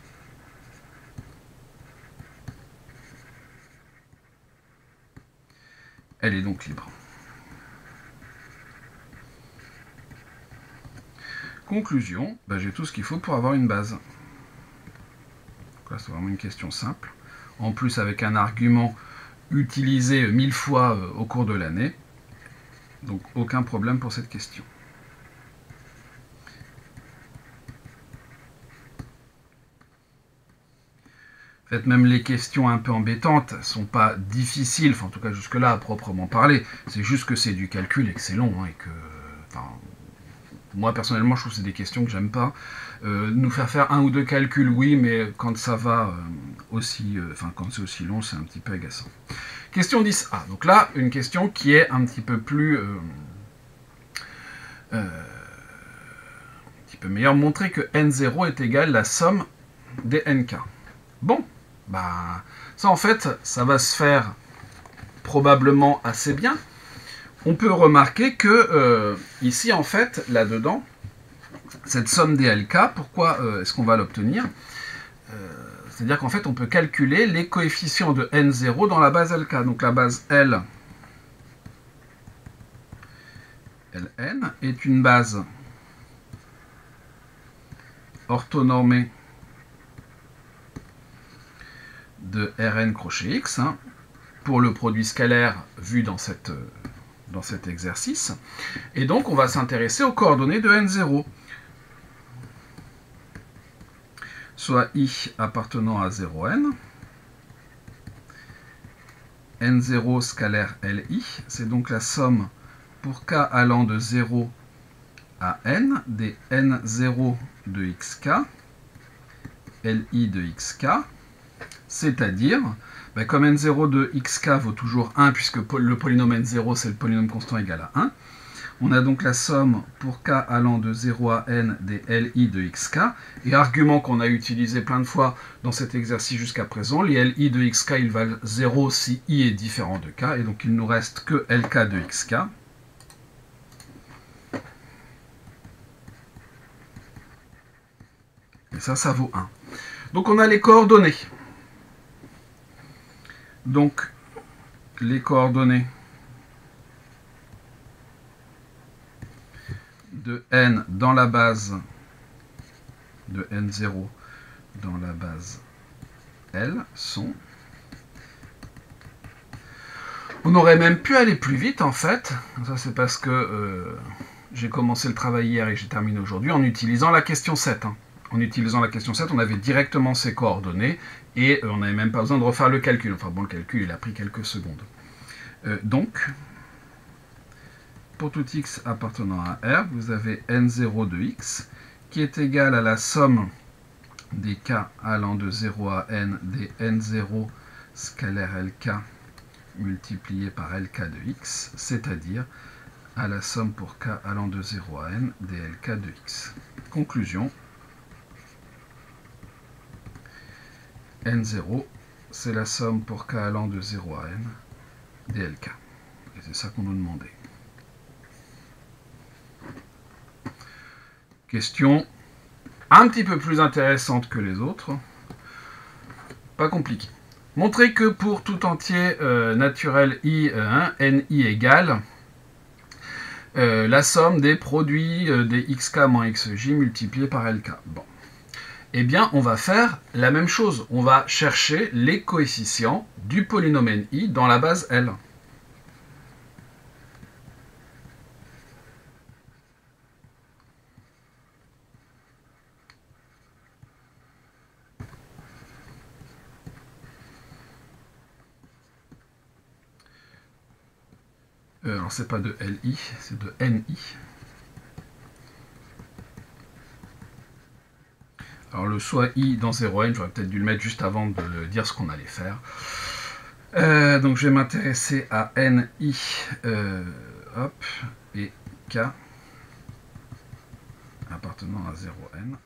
Elle est donc libre. Conclusion, j'ai tout ce qu'il faut pour avoir une base. Donc là, c'est vraiment une question simple. En plus, avec un argument utilisé 1000 fois au cours de l'année. Donc, aucun problème pour cette question. En fait, même les questions un peu embêtantes ne sont pas difficiles, enfin, en tout cas jusque-là à proprement parler. C'est juste que c'est du calcul et que c'est long, hein, et que... moi, personnellement, je trouve que c'est des questions que j'aime pas. Nous faire un ou deux calculs, oui, mais quand ça va aussi... quand c'est aussi long, c'est un petit peu agaçant. Question 10a. Donc là, une question qui est un petit peu plus... un petit peu meilleure. Montrer que n0 est égal à la somme des nk. Bon, ça en fait, ça va se faire probablement assez bien. On peut remarquer que ici, en fait, là-dedans, cette somme des LK, pourquoi est-ce qu'on va l'obtenir? C'est-à-dire qu'en fait, on peut calculer les coefficients de N0 dans la base LK. Donc la base L, Ln, est une base orthonormée de Rn crochet X, hein, pour le produit scalaire vu dans cet exercice. Et donc, on va s'intéresser aux coordonnées de N0. Soit I appartenant à 0n, N0 scalaire Li, c'est donc la somme pour k allant de 0 à n des N0 de xk, Li de xk, c'est-à-dire, comme N0 de xk vaut toujours 1, puisque le polynôme N0 c'est le polynôme constant égal à 1, on a donc la somme pour k allant de 0 à n des Li de xk, et argument qu'on a utilisé plein de fois dans cet exercice jusqu'à présent, les Li de xk ils valent 0 si i est différent de k, et donc il nous reste que Lk de xk. Et ça vaut 1. Donc on a les coordonnées. Donc les coordonnées de n dans la base de n0 dans la base L sont... On aurait même pu aller plus vite en fait. Ça c'est parce que j'ai commencé le travail hier et j'ai terminé aujourd'hui en utilisant la question 7. Hein. En utilisant la question 7, on avait directement ces coordonnées et on n'avait même pas besoin de refaire le calcul. Enfin bon, le calcul il a pris quelques secondes. Donc, pour tout x appartenant à R, vous avez n0 de x qui est égal à la somme des k allant de 0 à n des n0 scalaire lk multiplié par lk de x, c'est-à-dire à la somme pour k allant de 0 à n des lk de x. Conclusion, n0, c'est la somme pour k allant de 0 à n des lk. Et c'est ça qu'on nous demandait. Question un petit peu plus intéressante que les autres. Pas compliqué. Montrer que pour tout entier naturel i, ni égale la somme des produits des xk moins xj multipliés par lk. Bon. Eh bien, on va faire la même chose. On va chercher les coefficients du polynôme ni dans la base L. Alors, c'est pas de Li, c'est de Ni. Alors, le soit i dans 0n, j'aurais peut-être dû le mettre juste avant de dire ce qu'on allait faire. Donc, je vais m'intéresser à Ni, et K appartenant à 0n.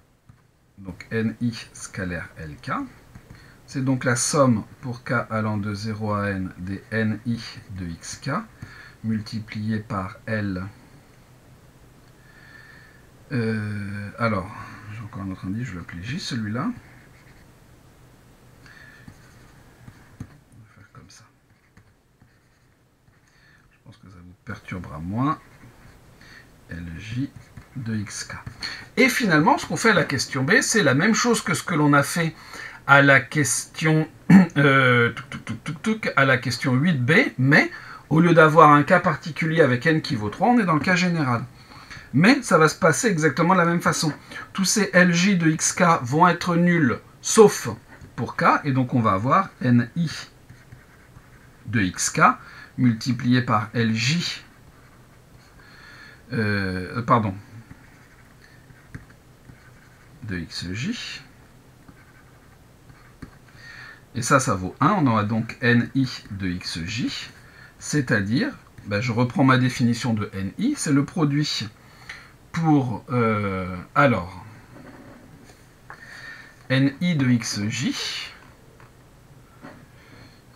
Donc, Ni scalaire Lk. c'est donc la somme pour k allant de 0 à n des ni de xk multiplié par L. Alors, j'ai encore un autre indice, je vais l'appeler J, celui-là. On va faire comme ça. Je pense que ça vous perturbera moins. Lj de xk. Et finalement, ce qu'on fait à la question B, c'est la même chose que ce que l'on a fait à la question, à la question 8b, mais au lieu d'avoir un cas particulier avec n qui vaut 3, on est dans le cas général. Mais ça va se passer exactement de la même façon. Tous ces Lj de xk vont être nuls, sauf pour k, et donc on va avoir ni de xk multiplié par Lj, de xj. Et ça vaut 1. On aura donc ni de xj, c'est-à-dire, je reprends ma définition de ni, c'est le produit pour, alors, ni de xj,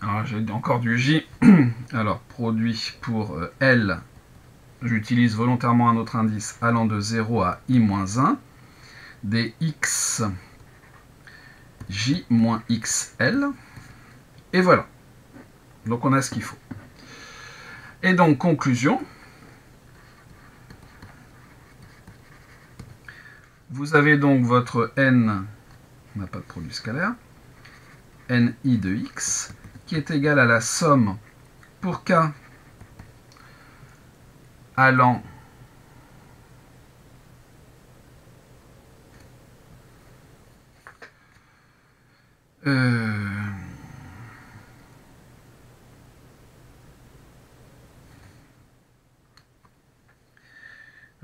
alors j'ai encore du j, alors produit pour L, j'utilise volontairement un autre indice allant de 0 à i-1, des x j moins xl, et voilà. Donc on a ce qu'il faut. Et donc, conclusion, vous avez donc votre n, on n'a pas de produit scalaire, ni de x, qui est égal à la somme pour k allant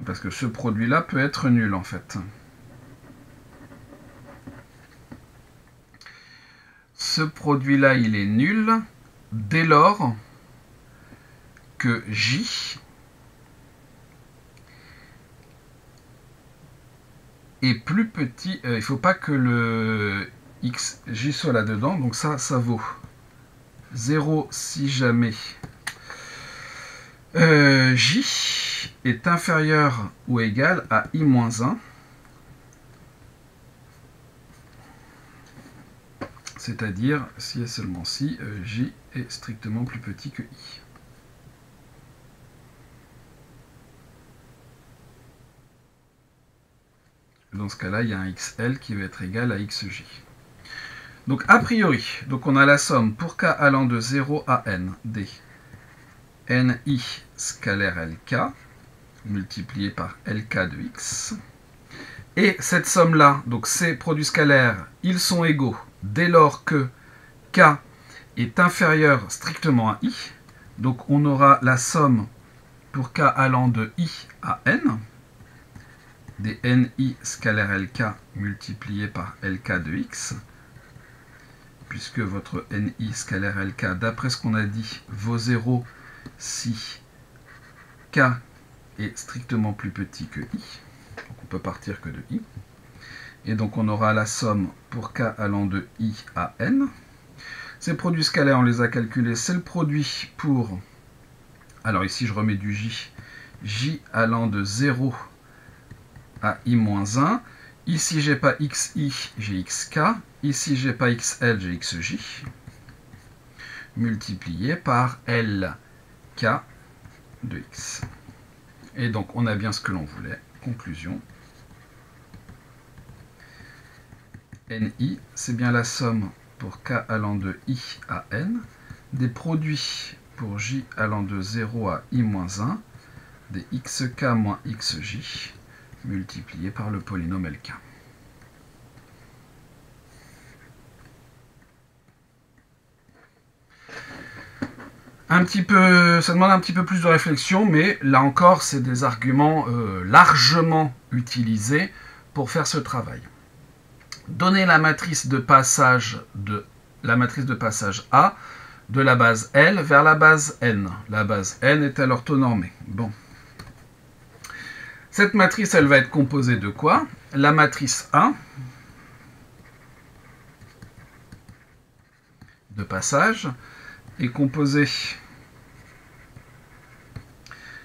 parce que ce produit-là peut être nul, en fait. Ce produit-là, il est nul dès lors que J est plus petit. Il ne faut pas que le XJ soit là-dedans, donc ça vaut 0 si jamais J est inférieur ou égal à I-1, c'est-à-dire si et seulement si J est strictement plus petit que I. Dans ce cas-là, il y a un XL qui va être égal à XJ. Donc, a priori, donc on a la somme pour k allant de 0 à n des ni scalaire lk multiplié par lk de x. Et cette somme-là, donc ces produits scalaires, ils sont égaux dès lors que k est inférieur strictement à i. Donc on aura la somme pour k allant de i à n des ni scalaire lk multiplié par lk de x, puisque votre ni scalaire lk, d'après ce qu'on a dit, vaut 0 si k est strictement plus petit que i. Donc on peut partir que de i. Et donc on aura la somme pour k allant de i à n. Ces produits scalaires, on les a calculés, c'est le produit pour... Alors ici je remets du j allant de 0 à i-1. Ici j'ai pas xi, j'ai xk. Ici j'ai pas xl, j'ai xj. Multiplié par lk de x. Et donc on a bien ce que l'on voulait. Conclusion. Ni, c'est bien la somme pour k allant de i à n des produits pour j allant de 0 à i-1 des xk moins xj multiplié par le polynôme lk. Ça demande un petit peu plus de réflexion, mais là encore, c'est des arguments largement utilisés pour faire ce travail. Donner la matrice de passage A de la base L vers la base N. La base N est-elle orthonormée? Bon. Cette matrice, elle va être composée de quoi? La matrice A passage est composé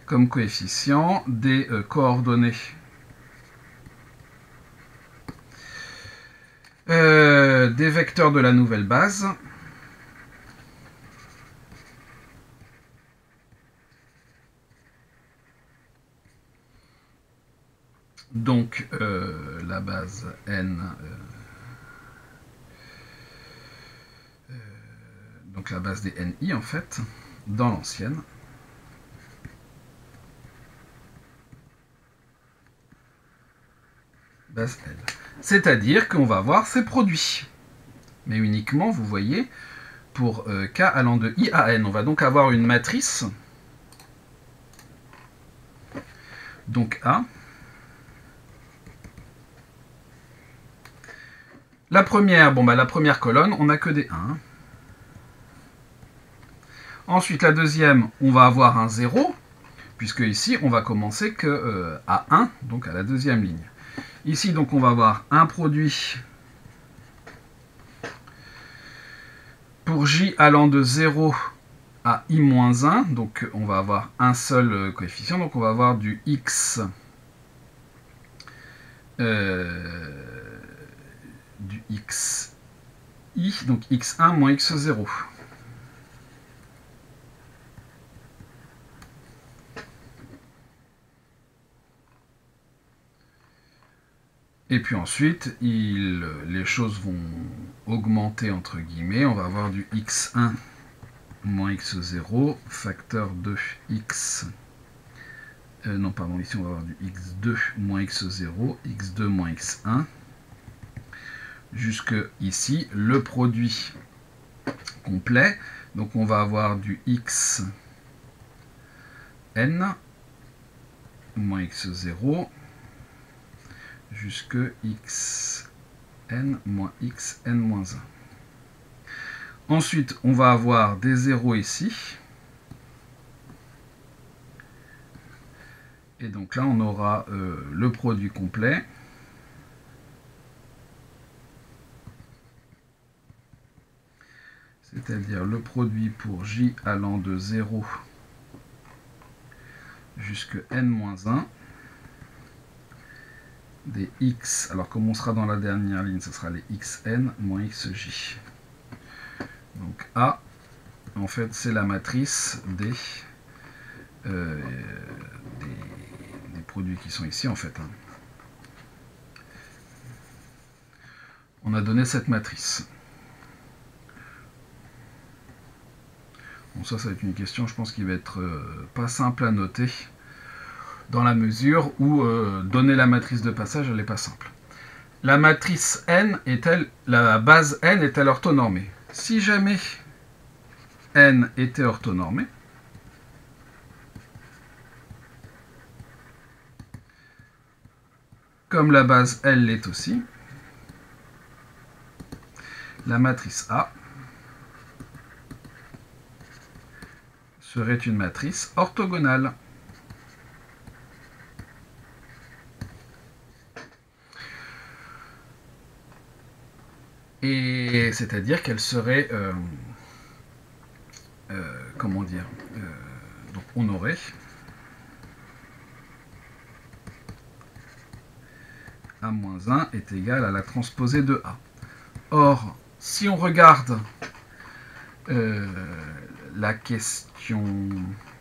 comme coefficient des coordonnées des vecteurs de la nouvelle base donc la base n donc la base des NI en fait dans l'ancienne base L. C'est-à-dire qu'on va avoir ces produits. Mais uniquement, vous voyez, pour k allant de I à n. On va donc avoir une matrice, donc A. La première, la première colonne, on n'a que des 1. Ensuite, la deuxième, on va avoir un 0, puisque ici, on va commencer que à 1, donc à la deuxième ligne. Ici, donc, on va avoir un produit pour j allant de 0 à i-1, donc on va avoir un seul coefficient, donc on va avoir du x i, donc x1 moins x0. Et puis ensuite, les choses vont augmenter entre guillemets. On va avoir du x1 moins x0, facteur de x. Non, pardon, ici on va avoir du x2 moins x0, x2 moins x1. Jusque ici, le produit complet. Donc on va avoir du xn moins x0 jusque xn moins xn moins 1. Ensuite, on va avoir des zéros ici. Et donc là, on aura le produit complet. C'est-à-dire le produit pour j allant de 0 jusque n-1 des x. Alors comme on sera dans la dernière ligne, ce sera les xn moins xj. Donc A, en fait, c'est la matrice des produits qui sont ici, en fait. On a donné cette matrice. Bon, ça va être une question, je pense, qui va être pas simple à noter, dans la mesure où donner la matrice de passage, elle n'est pas simple. La matrice n est-elle, la base n est-elle orthonormée? Si jamais n était orthonormée, comme la base L l'est aussi, la matrice A serait une matrice orthogonale. Et c'est-à-dire qu'elle serait, comment dire, donc on aurait A-1 est égal à la transposée de A. Or, si on regarde la question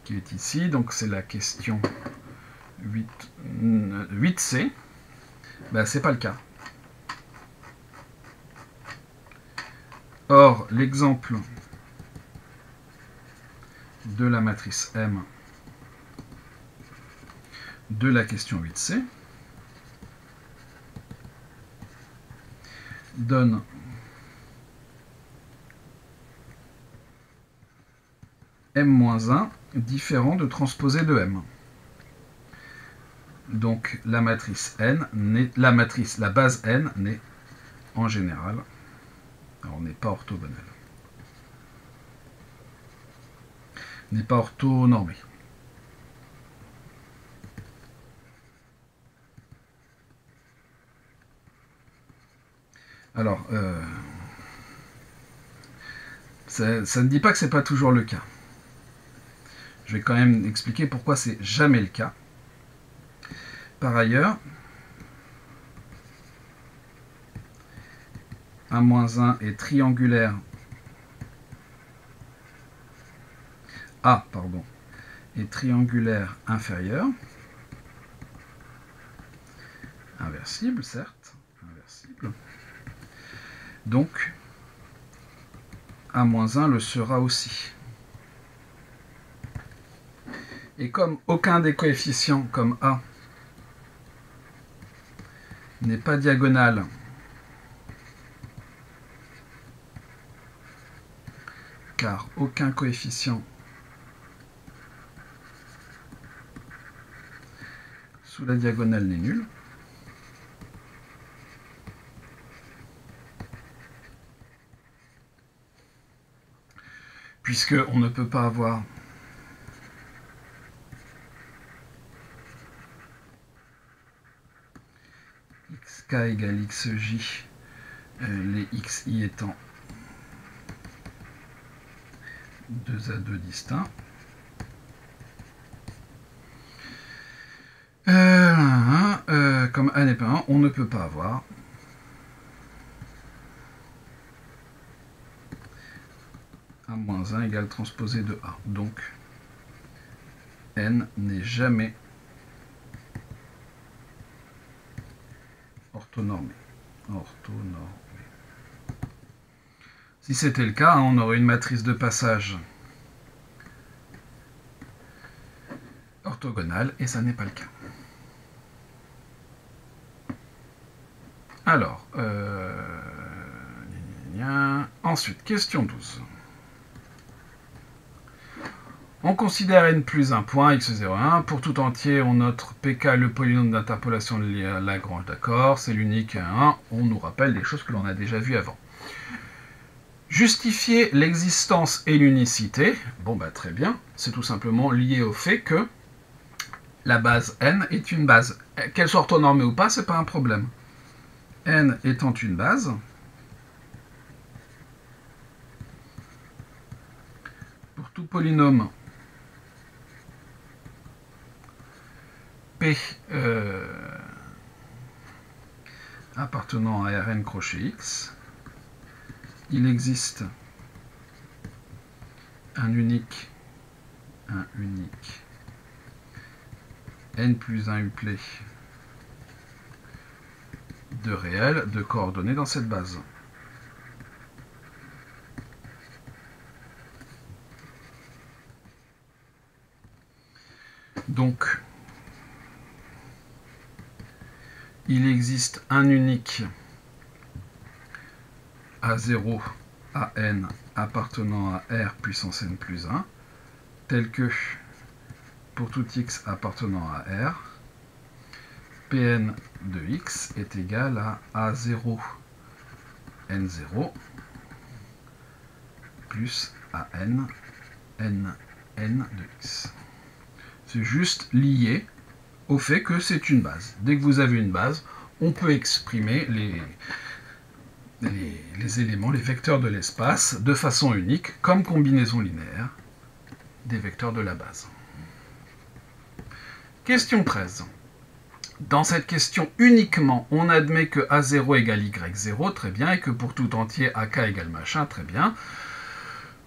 qui est ici, donc c'est la question 8C, ben, c'est pas le cas. Or, l'exemple de la matrice M de la question 8C donne M-1 différent de transposé de M. Donc la matrice N, la base N n'est en général, alors on n'est pas orthogonale, n'est pas orthonormée. Alors, Ça ne dit pas que c'est pas toujours le cas. Je vais quand même expliquer pourquoi c'est jamais le cas. Par ailleurs, A-1 est triangulaire. A, pardon, est triangulaire inférieur. Inversible, certes. Inversible. Donc, A-1 le sera aussi. Et comme aucun des coefficients, comme A, n'est pas diagonal car aucun coefficient sous la diagonale n'est nul, puisque on ne peut pas avoir xk égale xj, les xi étant 2 à 2 distincts. Comme A n'est pas 1, on ne peut pas avoir A-1 égale transposé de A. Donc, n n'est jamais orthonormé. Si c'était le cas, on aurait une matrice de passage orthogonale, et ça n'est pas le cas. Alors, ensuite, question 12. On considère n plus un point, x01. Pour tout entier, on note pk le polynôme d'interpolation de Lagrange, d'accord, c'est l'unique 1. On nous rappelle des choses que l'on a déjà vues avant. Justifier l'existence et l'unicité, bon bah très bien, c'est tout simplement lié au fait que la base n est une base. Qu'elle soit orthonormée ou pas, c'est pas un problème. N étant une base, pour tout polynôme P appartenant à Rn crochet x, il existe un unique n plus 1 uplet de réels de coordonnées dans cette base. Donc, il existe un unique A0 à n appartenant à R puissance n plus 1, tel que pour tout x appartenant à R, Pn de x est égal à A0 n0 plus AN n de x. C'est juste lié au fait que c'est une base. Dès que vous avez une base, on peut exprimer les éléments, les vecteurs de l'espace, de façon unique, comme combinaison linéaire des vecteurs de la base. Question 13. Dans cette question, uniquement, on admet que A0 égale Y0, très bien, et que pour tout entier, AK égale machin, très bien.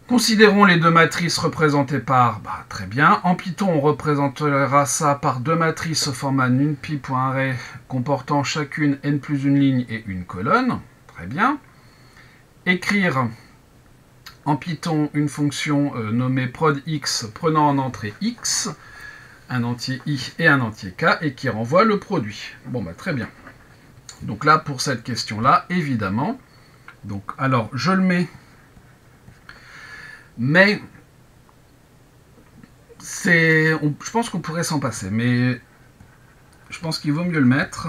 Considérons les deux matrices représentées par, très bien. En Python, on représentera ça par deux matrices au format numpy.array comportant chacune n plus une ligne et une colonne. Très bien. Écrire en Python une fonction nommée prod_x prenant en entrée x, un entier i et un entier k, et qui renvoie le produit. Bon, très bien. Donc là, pour cette question-là, évidemment, donc, alors, je le mets, mais je pense qu'on pourrait s'en passer, mais je pense qu'il vaut mieux le mettre,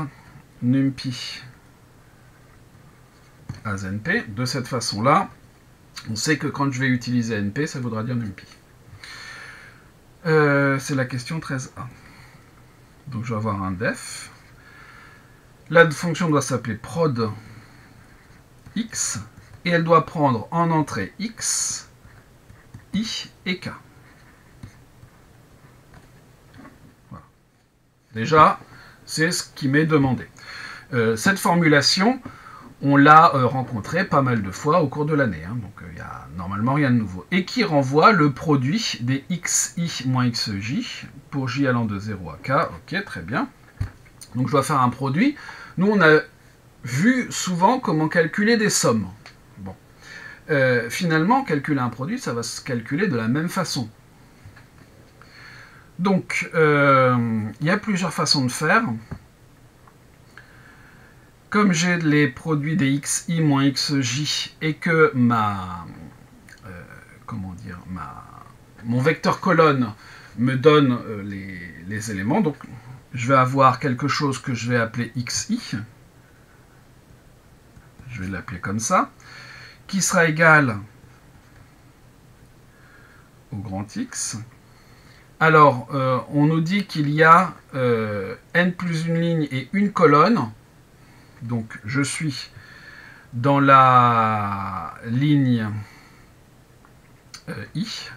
numpy as np. De cette façon-là, on sait que quand je vais utiliser np, ça voudra dire numpy. C'est la question 13a. Donc je vais avoir un def. La fonction doit s'appeler prod x, et elle doit prendre en entrée x I et K. Voilà. Déjà, c'est ce qui m'est demandé. Cette formulation, on l'a rencontrée pas mal de fois au cours de l'année, hein, donc il n'y a normalement rien de nouveau. Et qui renvoie le produit des xi moins xj pour j allant de 0 à k. Ok, très bien. Donc je dois faire un produit. Nous, on a vu souvent comment calculer des sommes. Bon. Finalement, calculer un produit, ça va se calculer de la même façon. Donc, il y a plusieurs façons de faire. Comme j'ai les produits des xi moins xj et que mon vecteur colonne me donne les éléments, donc je vais avoir quelque chose que je vais appeler xi, je vais l'appeler comme ça, qui sera égal au grand X. Alors, on nous dit qu'il y a n plus une ligne et une colonne. Donc, je suis dans la ligne I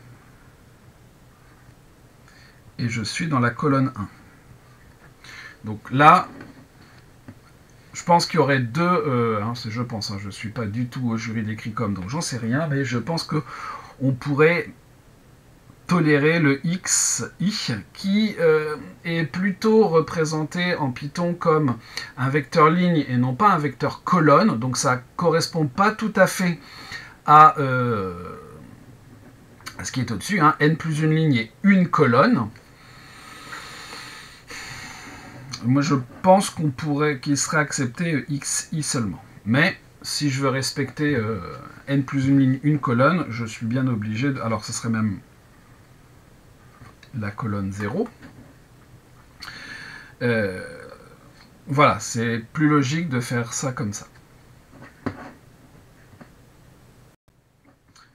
et je suis dans la colonne 1. Donc là, je pense qu'il y aurait deux... je pense, je ne suis pas du tout au jury d'écrit comme, donc j'en sais rien, mais je pense qu'on pourrait tolérer le xi qui est plutôt représenté en Python comme un vecteur ligne et non pas un vecteur colonne, donc ça ne correspond pas tout à fait à ce qui est au-dessus, hein, n plus une ligne et une colonne. Moi je pense qu'il serait accepté xi seulement, mais si je veux respecter n plus une ligne, une colonne, je suis bien obligé de... Alors ce serait même la colonne 0. Voilà, c'est plus logique de faire ça comme ça.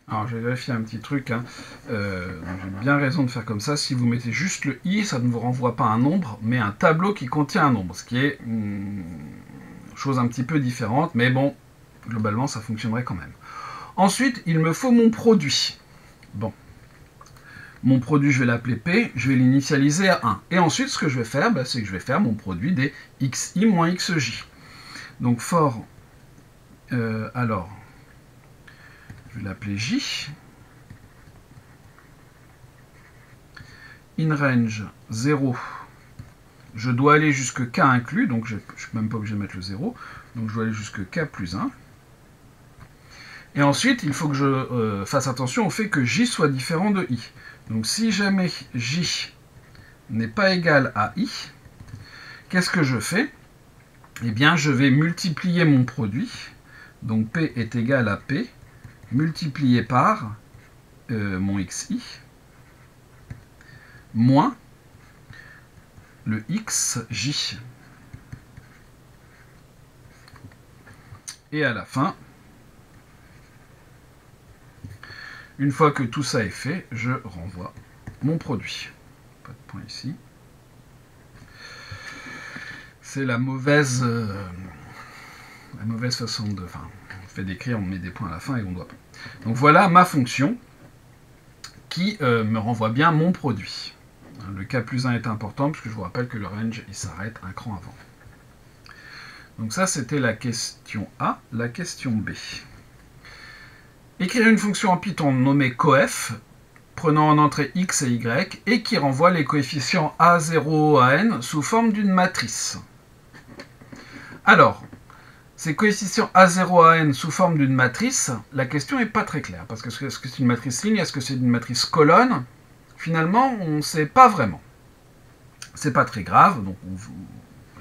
Alors, je vais vérifier un petit truc. Hein. J'ai bien raison de faire comme ça. Si vous mettez juste le i, ça ne vous renvoie pas un nombre, mais un tableau qui contient un nombre, ce qui est chose un petit peu différente, mais bon, globalement, ça fonctionnerait quand même. Ensuite, il me faut mon produit. Bon. Mon produit, je vais l'appeler P, je vais l'initialiser à 1. Et ensuite, ce que je vais faire, c'est que je vais faire mon produit des xi moins xj. Donc, for, alors, je vais l'appeler J. In range 0, je dois aller jusque K inclus, donc je ne suis même pas obligé de mettre le 0. Donc, je dois aller jusque K plus 1. Et ensuite, il faut que je fasse attention au fait que J soit différent de I. Donc si jamais J n'est pas égal à I, qu'est-ce que je fais? Eh bien, je vais multiplier mon produit. Donc P est égal à P, multiplié par mon xi, moins le xj. Et à la fin, une fois que tout ça est fait, je renvoie mon produit. Pas de point ici. C'est la mauvaise façon de... Enfin, on fait d'écrire, on met des points à la fin et on doit pas. Donc voilà ma fonction qui me renvoie bien mon produit. Le K plus 1 est important puisque je vous rappelle que le range il s'arrête un cran avant. Donc ça c'était la question A. La question B. Écrire une fonction en Python nommée coef, prenant en entrée x et y, et qui renvoie les coefficients a0 à n sous forme d'une matrice. Alors, ces coefficients a0 à n sous forme d'une matrice, la question n'est pas très claire, parce que est-ce que c'est une matrice ligne, est-ce que c'est une matrice colonne? Finalement, on ne sait pas vraiment. C'est pas très grave, donc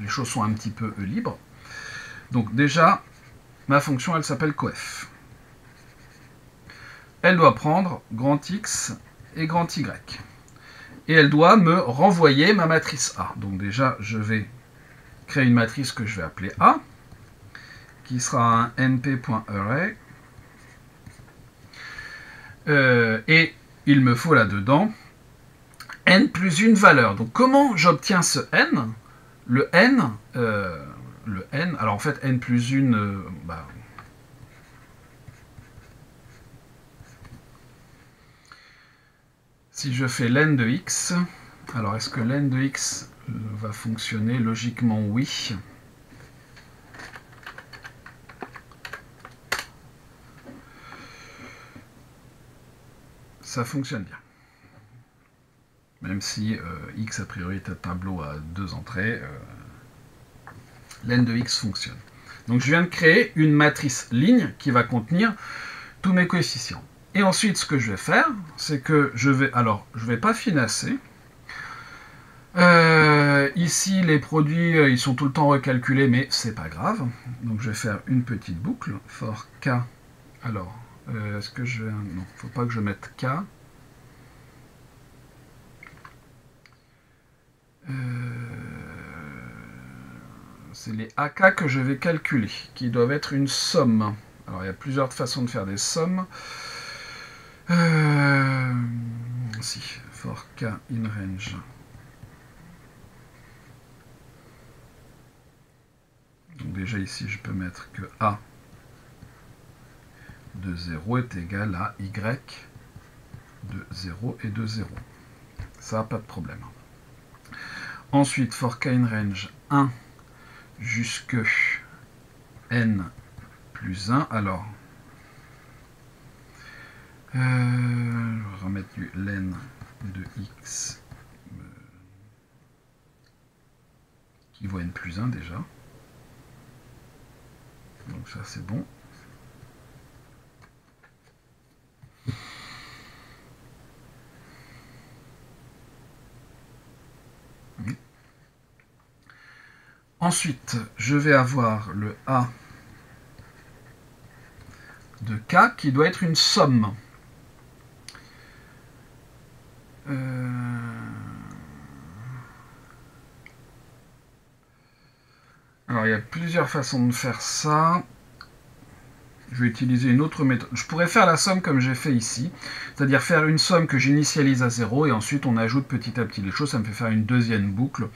les choses sont un petit peu libres. Donc déjà, ma fonction, elle s'appelle coef. Elle doit prendre grand X et grand Y. Et elle doit me renvoyer ma matrice A. Donc déjà, je vais créer une matrice que je vais appeler A, qui sera un np.array. Et il me faut là-dedans n plus une valeur. Donc comment j'obtiens ce n? Le n, alors en fait, n plus une... Si je fais len de x, alors est-ce que len de x va fonctionner? Logiquement oui. Ça fonctionne bien. Même si x a priori est un tableau à 2 entrées, len de x fonctionne. Donc je viens de créer une matrice ligne qui va contenir tous mes coefficients. Et ensuite, ce que je vais faire, c'est que je vais pas finasser. Ici, les produits, ils sont tout le temps recalculés, mais c'est pas grave. Donc je vais faire une petite boucle, for k. Alors, est-ce que je vais... Non, faut pas que je mette k. C'est les AK que je vais calculer, qui doivent être une somme. Alors, il y a plusieurs façons de faire des sommes. Si, for k in range. Donc déjà ici, je peux mettre que A de 0 est égal à Y de 0 et de 0. Ça, pas de problème. Ensuite, for k in range 1 jusque n plus 1. Alors, je vais remettre du len de x qui vaut n plus 1 déjà. Donc ça, c'est bon. Ensuite, je vais avoir le A de K qui doit être une somme. Alors, il y a plusieurs façons de faire ça. Je vais utiliser une autre méthode. Je pourrais faire la somme comme j'ai fait ici, c'est-à-dire faire une somme que j'initialise à 0 et ensuite on ajoute petit à petit les choses. Ça me fait faire une deuxième boucle.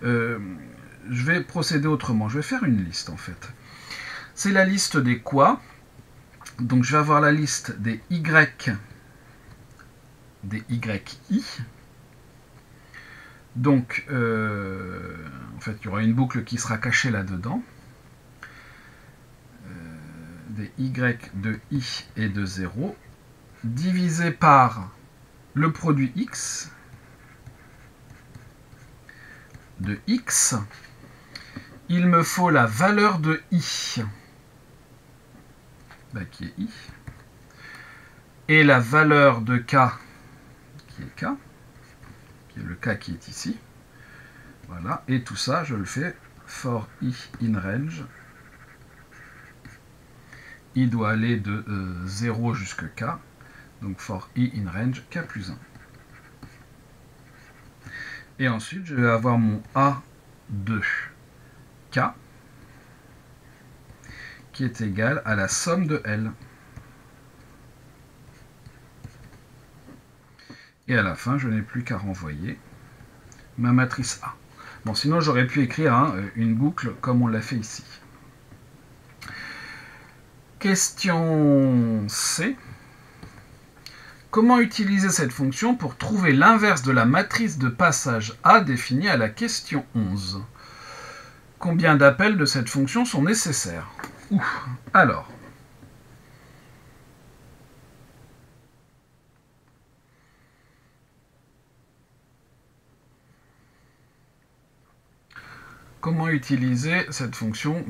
Je vais procéder autrement. Je vais faire une liste en fait. C'est la liste des quoi. Donc je vais avoir la liste des y, des yi. Donc en fait il y aura une boucle qui sera cachée là-dedans. Des y de i et de 0 divisé par le produit x de x. Il me faut la valeur de i, qui est i, et la valeur de k, qui est k, qui est le k qui est ici. Voilà, et tout ça, je le fais for i in range. I doit aller de 0 jusqu'à k, donc for i in range k plus 1. Et ensuite, je vais avoir mon a de k qui est égal à la somme de L. Et à la fin, je n'ai plus qu'à renvoyer ma matrice A. Bon, sinon, j'aurais pu écrire une boucle comme on l'a fait ici. Question C. Comment utiliser cette fonction pour trouver l'inverse de la matrice de passage A définie à la question 11? Combien d'appels de cette fonction sont nécessaires? Alors, comment utiliser cette fonction?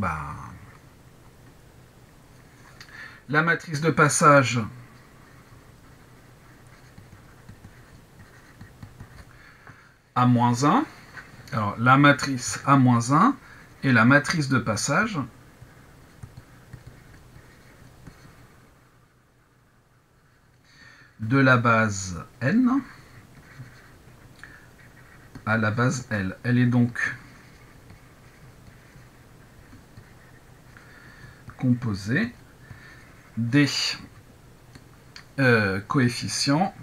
La matrice de passage A-1. Alors, la matrice A-1 et la matrice de passage de la base n à la base L. Elle est donc composée des coefficients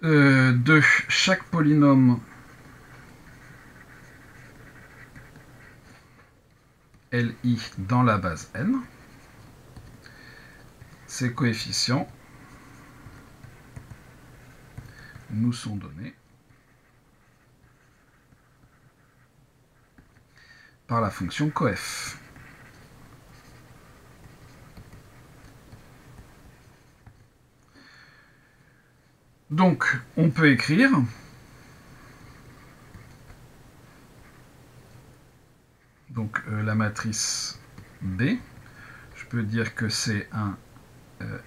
de chaque polynôme Li dans la base n ces coefficients nous sont donnés par la fonction coef. Donc, on peut écrire donc la matrice B. Je peux dire que c'est un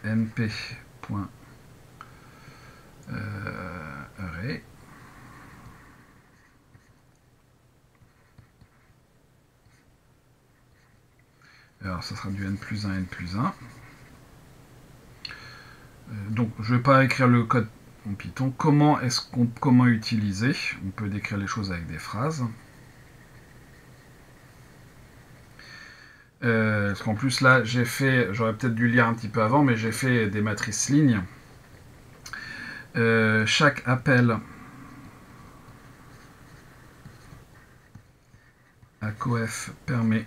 np.array. Alors, ça sera du n plus 1, n plus 1. Donc, je ne vais pas écrire le code en Python. Comment utiliser? On peut décrire les choses avec des phrases. Parce qu'en plus, là, j'aurais peut-être dû lire un petit peu avant, mais j'ai fait des matrices lignes. Chaque appel à coef permet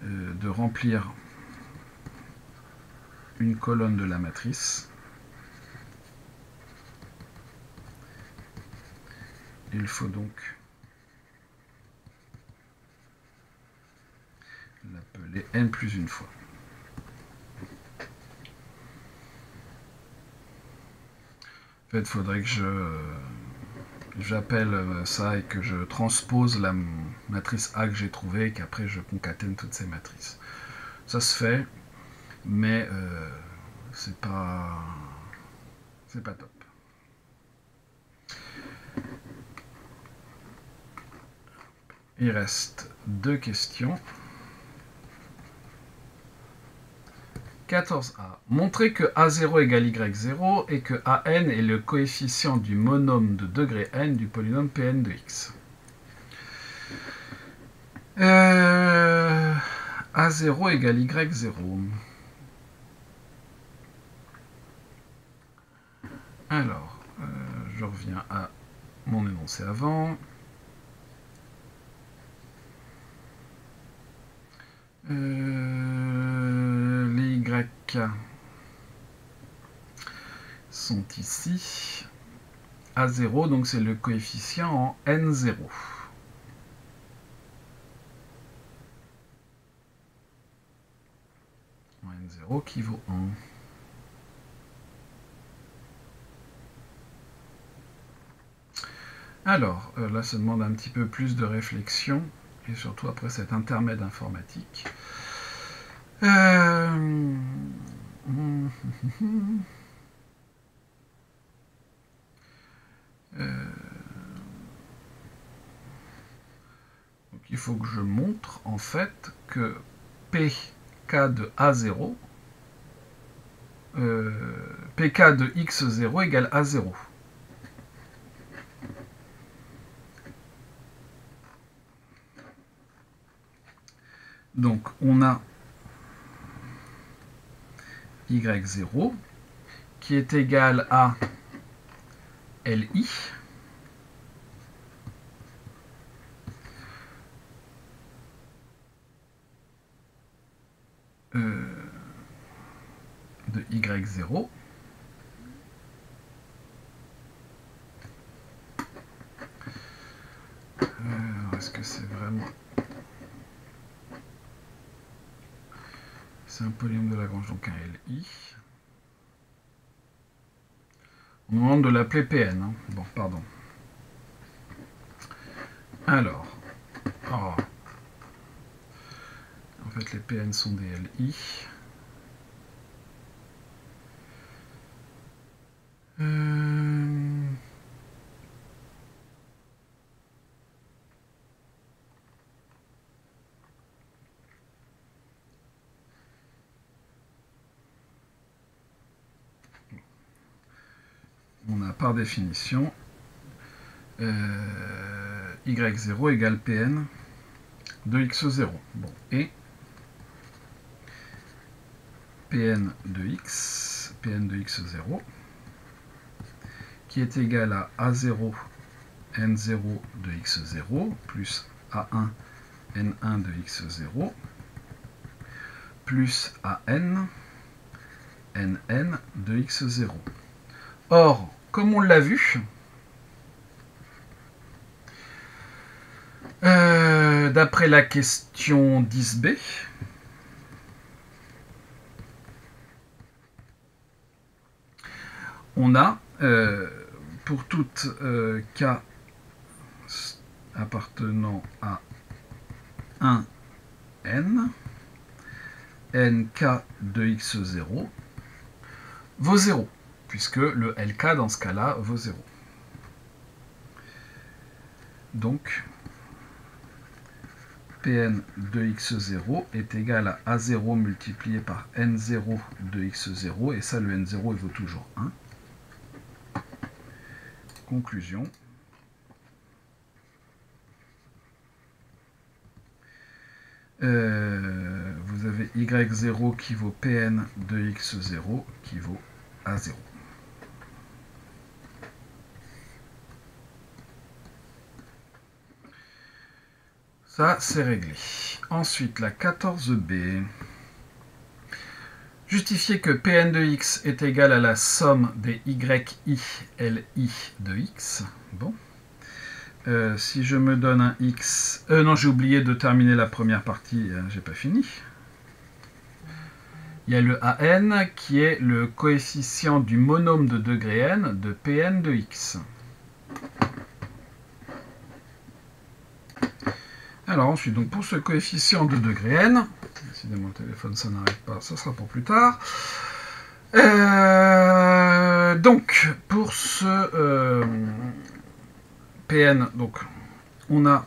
de remplir une colonne de la matrice. Il faut donc l'appeler n plus une fois. En fait, il faudrait que j'appelle ça et que je transpose la matrice A que j'ai trouvée et qu'après je concatène toutes ces matrices. Ça se fait, mais c'est pas top. Il reste deux questions. 14a. Montrer que a0 égale y0 et que an est le coefficient du monôme de degré n du polynôme Pn de x. a0 égale y0. Alors, je reviens à mon énoncé avant. Les y sont ici. A0, donc c'est le coefficient en N0. En N0 qui vaut 1. Alors, là, ça demande un petit peu plus de réflexion, et surtout après cet intermède informatique. Donc, il faut que je montre, en fait, que pk de A0, pk de x0 égale A0. Donc, on a y0 qui est égal à li de y0 est-ce que c'est vraiment... C'est un polynôme de Lagrange, donc un li. On nous demande de l'appeler Pn. Hein. Bon, pardon. Alors, en fait, les Pn sont des li. On a par définition y0 égale Pn de x0. Bon, et Pn de x0, qui est égal à A0 N0 de x0 plus A1 N1 de x0 plus AN, NN de x0. Or, comme on l'a vu, d'après la question 10b, on a, pour toute k appartenant à 1 n, nk de x0 vaut 0, puisque le lk dans ce cas-là vaut 0. Donc, Pn de x0 est égal à A0 multiplié par N0 de x0, et ça, le N0, il vaut toujours 1. Conclusion. Vous avez y0 qui vaut Pn de x0 qui vaut A0. Ça, c'est réglé. Ensuite, la 14b. Justifier que Pn de x est égal à la somme des yi, li de x. Bon. Si je me donne un x... non, j'ai oublié de terminer la première partie, j'ai pas fini. Il y a le an qui est le coefficient du monôme de degré n de Pn de x. Alors ensuite, donc pour ce coefficient de degré n, décidément le téléphone ça n'arrête pas, ça sera pour plus tard. Donc pour ce Pn, donc on a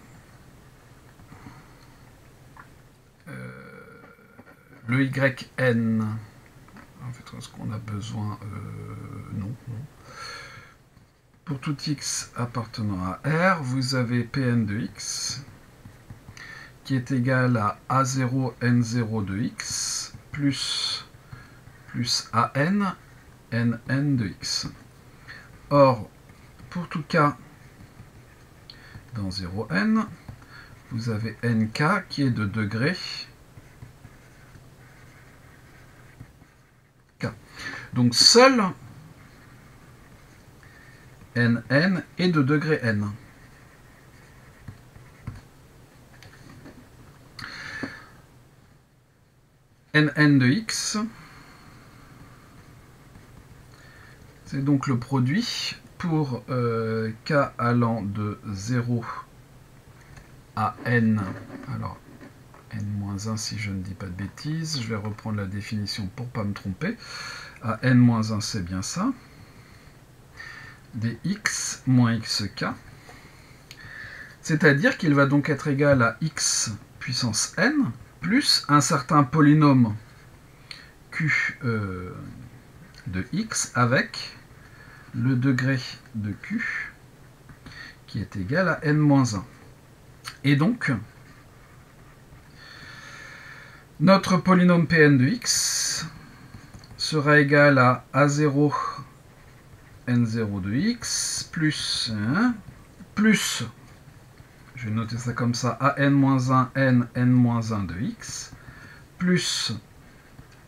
le yn. En fait, est-ce qu'on a besoin non. Pour tout x appartenant à R, vous avez Pn de x qui est égal à A0 N0 de x plus AN NN de x. Or, pour tout k dans 0n, vous avez nk qui est de degré k. Donc seul nn est de degré n. Nn de x, c'est donc le produit pour k allant de 0 à n, alors n-1 si je ne dis pas de bêtises, je vais reprendre la définition pour ne pas me tromper, à n-1 c'est bien ça, des x moins xk, c'est-à-dire qu'il va donc être égal à x puissance n, plus un certain polynôme q de x avec le degré de q qui est égal à n-1. Et donc, notre polynôme Pn de x sera égal à A0 n0 de x plus 1 plus, je vais noter ça comme ça, an-1 n n-1 de x plus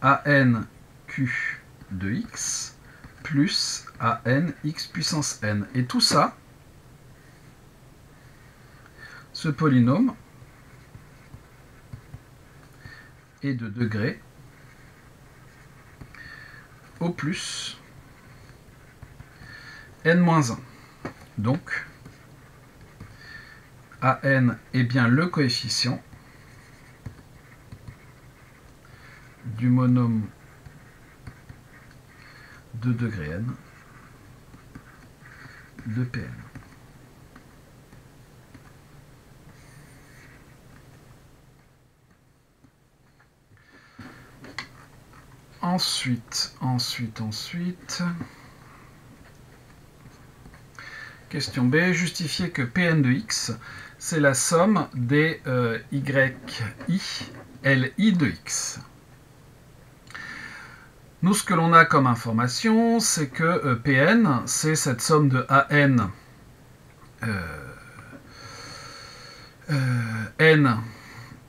an q de x plus an x puissance n. Et tout ça, ce polynôme est de degré au plus n-1. Donc, an est bien le coefficient du monôme de degré n de Pn. Ensuite. Question B, justifier que Pn de x, c'est la somme des yi, li de x. Nous, ce que l'on a comme information, c'est que Pn, c'est cette somme de an n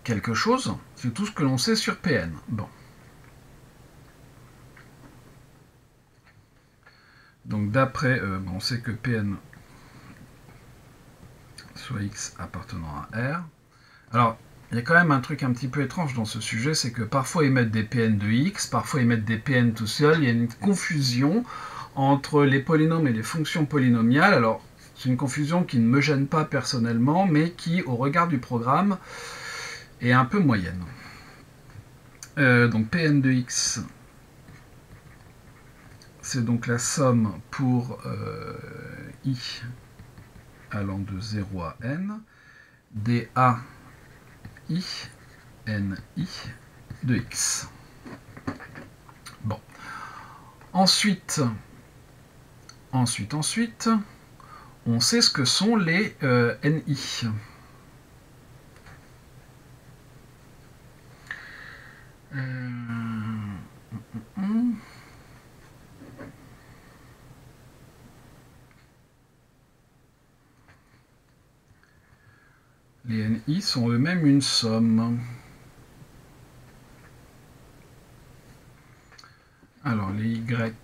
quelque chose, c'est tout ce que l'on sait sur Pn. Bon. Donc d'après, on sait que Pn soit x appartenant à R. Alors, il y a quand même un truc un petit peu étrange dans ce sujet, c'est que parfois ils mettent des Pn de x, parfois ils mettent des Pn tout seuls, il y a une confusion entre les polynômes et les fonctions polynomiales. Alors, c'est une confusion qui ne me gêne pas personnellement, mais qui, au regard du programme, est un peu moyenne. Donc Pn de x, c'est donc la somme pour i allant de 0 à n, dA i ni de x. Bon. Ensuite, on sait ce que sont les ni. Les ni sont eux-mêmes une somme. Alors, les y...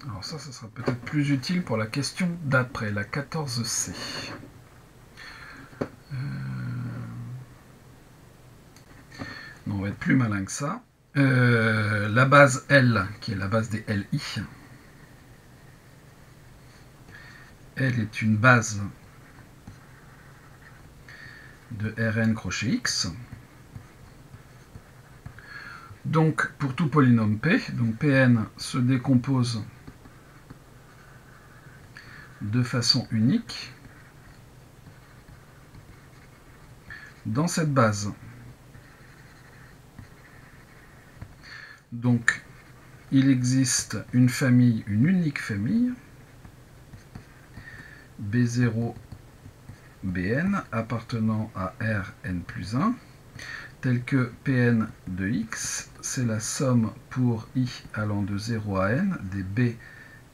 Alors ça sera peut-être plus utile pour la question d'après, la 14C. Non, on va être plus malin que ça. La base L, qui est la base des LI, elle est une base de Rn crochet X. Donc, pour tout polynôme P, donc Pn se décompose de façon unique dans cette base. Donc, il existe une famille, une unique famille, B0, Bn, appartenant à Rn plus 1, telle que Pn de x, c'est la somme pour i allant de 0 à n des b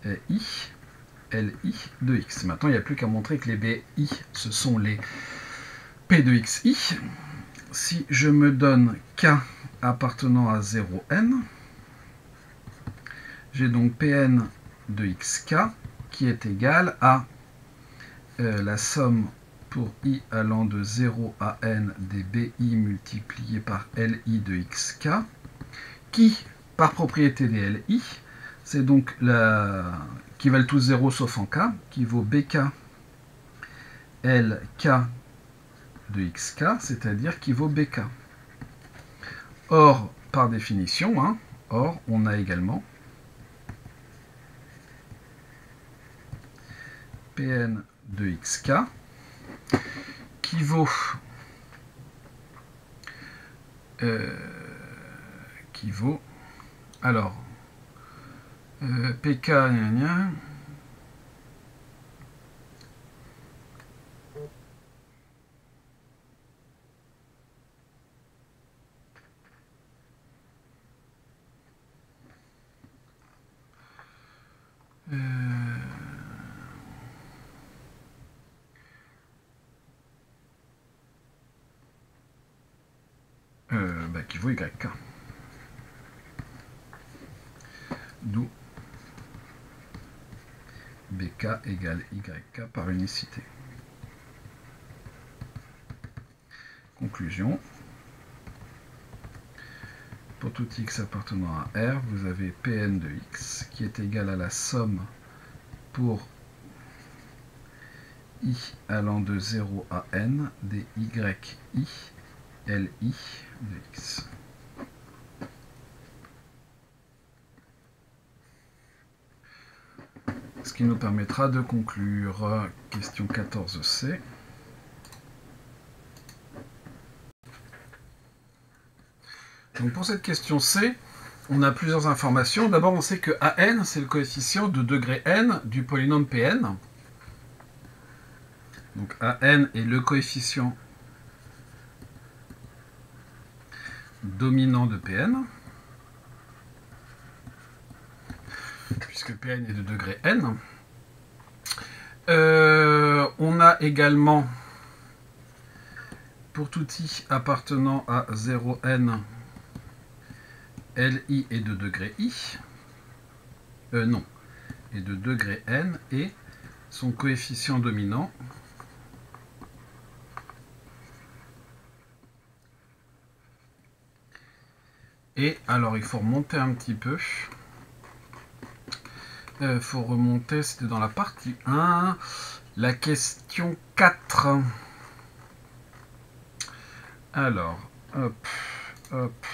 i, li de x. Maintenant, il n'y a plus qu'à montrer que les bi, ce sont les p de xi. Si je me donne k appartenant à 0n, j'ai donc Pn de xk qui est égal à la somme pour i allant de 0 à n des bi multiplié par li de xk, qui, par propriété des li, c'est donc qui valent tous 0 sauf en k, qui vaut bk lk de xk, c'est-à-dire qui vaut bk. Or, par définition, on a également Pn de xk qui vaut alors pk qui vaut YK. D'où BK égale YK par unicité. Conclusion. Pour tout x appartenant à R, vous avez Pn de x qui est égal à la somme pour i allant de 0 à n des yi li de x. Ce qui nous permettra de conclure. Question 14C. Donc pour cette question C, on a plusieurs informations. D'abord, on sait que AN, c'est le coefficient de degré n du polynôme Pn. Donc AN est le coefficient dominant de Pn, puisque Pn est de degré n. On a également, pour tout i appartenant à 0n, Li est de degré i. Non, est de degré n, et son coefficient dominant et alors il faut remonter un petit peu. Il faut remonter, c'était dans la partie 1, la question 4. Alors, hop, hop.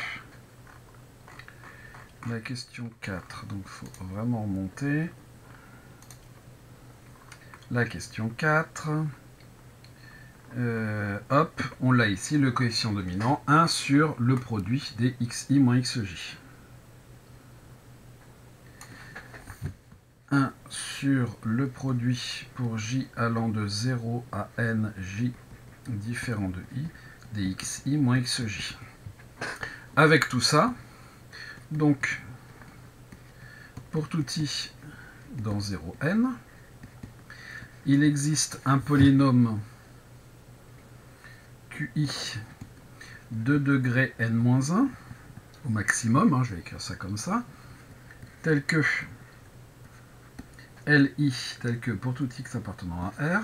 La question 4, donc il faut vraiment remonter. La question 4. Hop, on l'a ici, le coefficient dominant, 1 sur le produit des xi moins xj. 1 sur le produit pour j allant de 0 à n j différent de i des xi moins xj. Avec tout ça, donc pour tout i dans 0n, il existe un polynôme QI de degré n-1 au maximum, hein, je vais écrire ça comme ça, tel que Li, tel que pour tout x appartenant à R,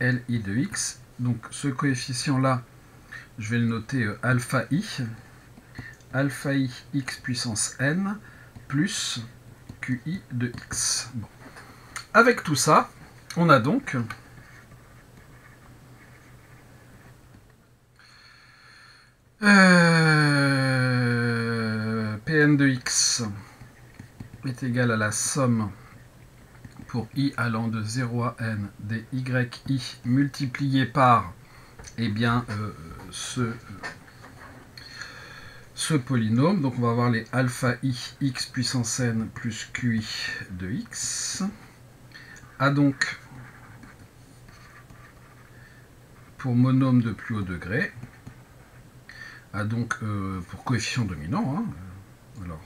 Li de x, donc ce coefficient-là, je vais le noter alpha i x puissance n plus QI de x. Bon. Avec tout ça, on a donc Pn de x est égal à la somme pour i allant de 0 à n des yi multiplié par ce polynôme. Donc on va avoir les alpha i x puissance n plus qi de x a donc pour monôme de plus haut degré, a donc pour coefficient dominant, hein, alors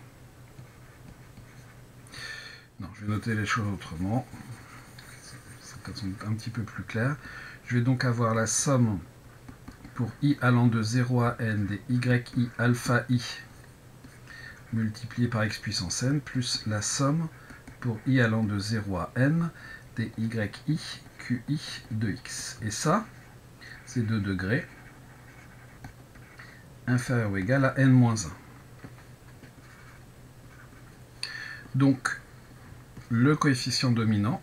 non, je vais noter les choses autrement, c'est peut-être un petit peu plus clair. Je vais donc avoir la somme pour i allant de 0 à n des yi alpha i multiplié par x puissance n plus la somme pour i allant de 0 à n des yi qi de x. Et ça, c'est 2 degrés inférieur ou égal à n-1. Donc, le coefficient dominant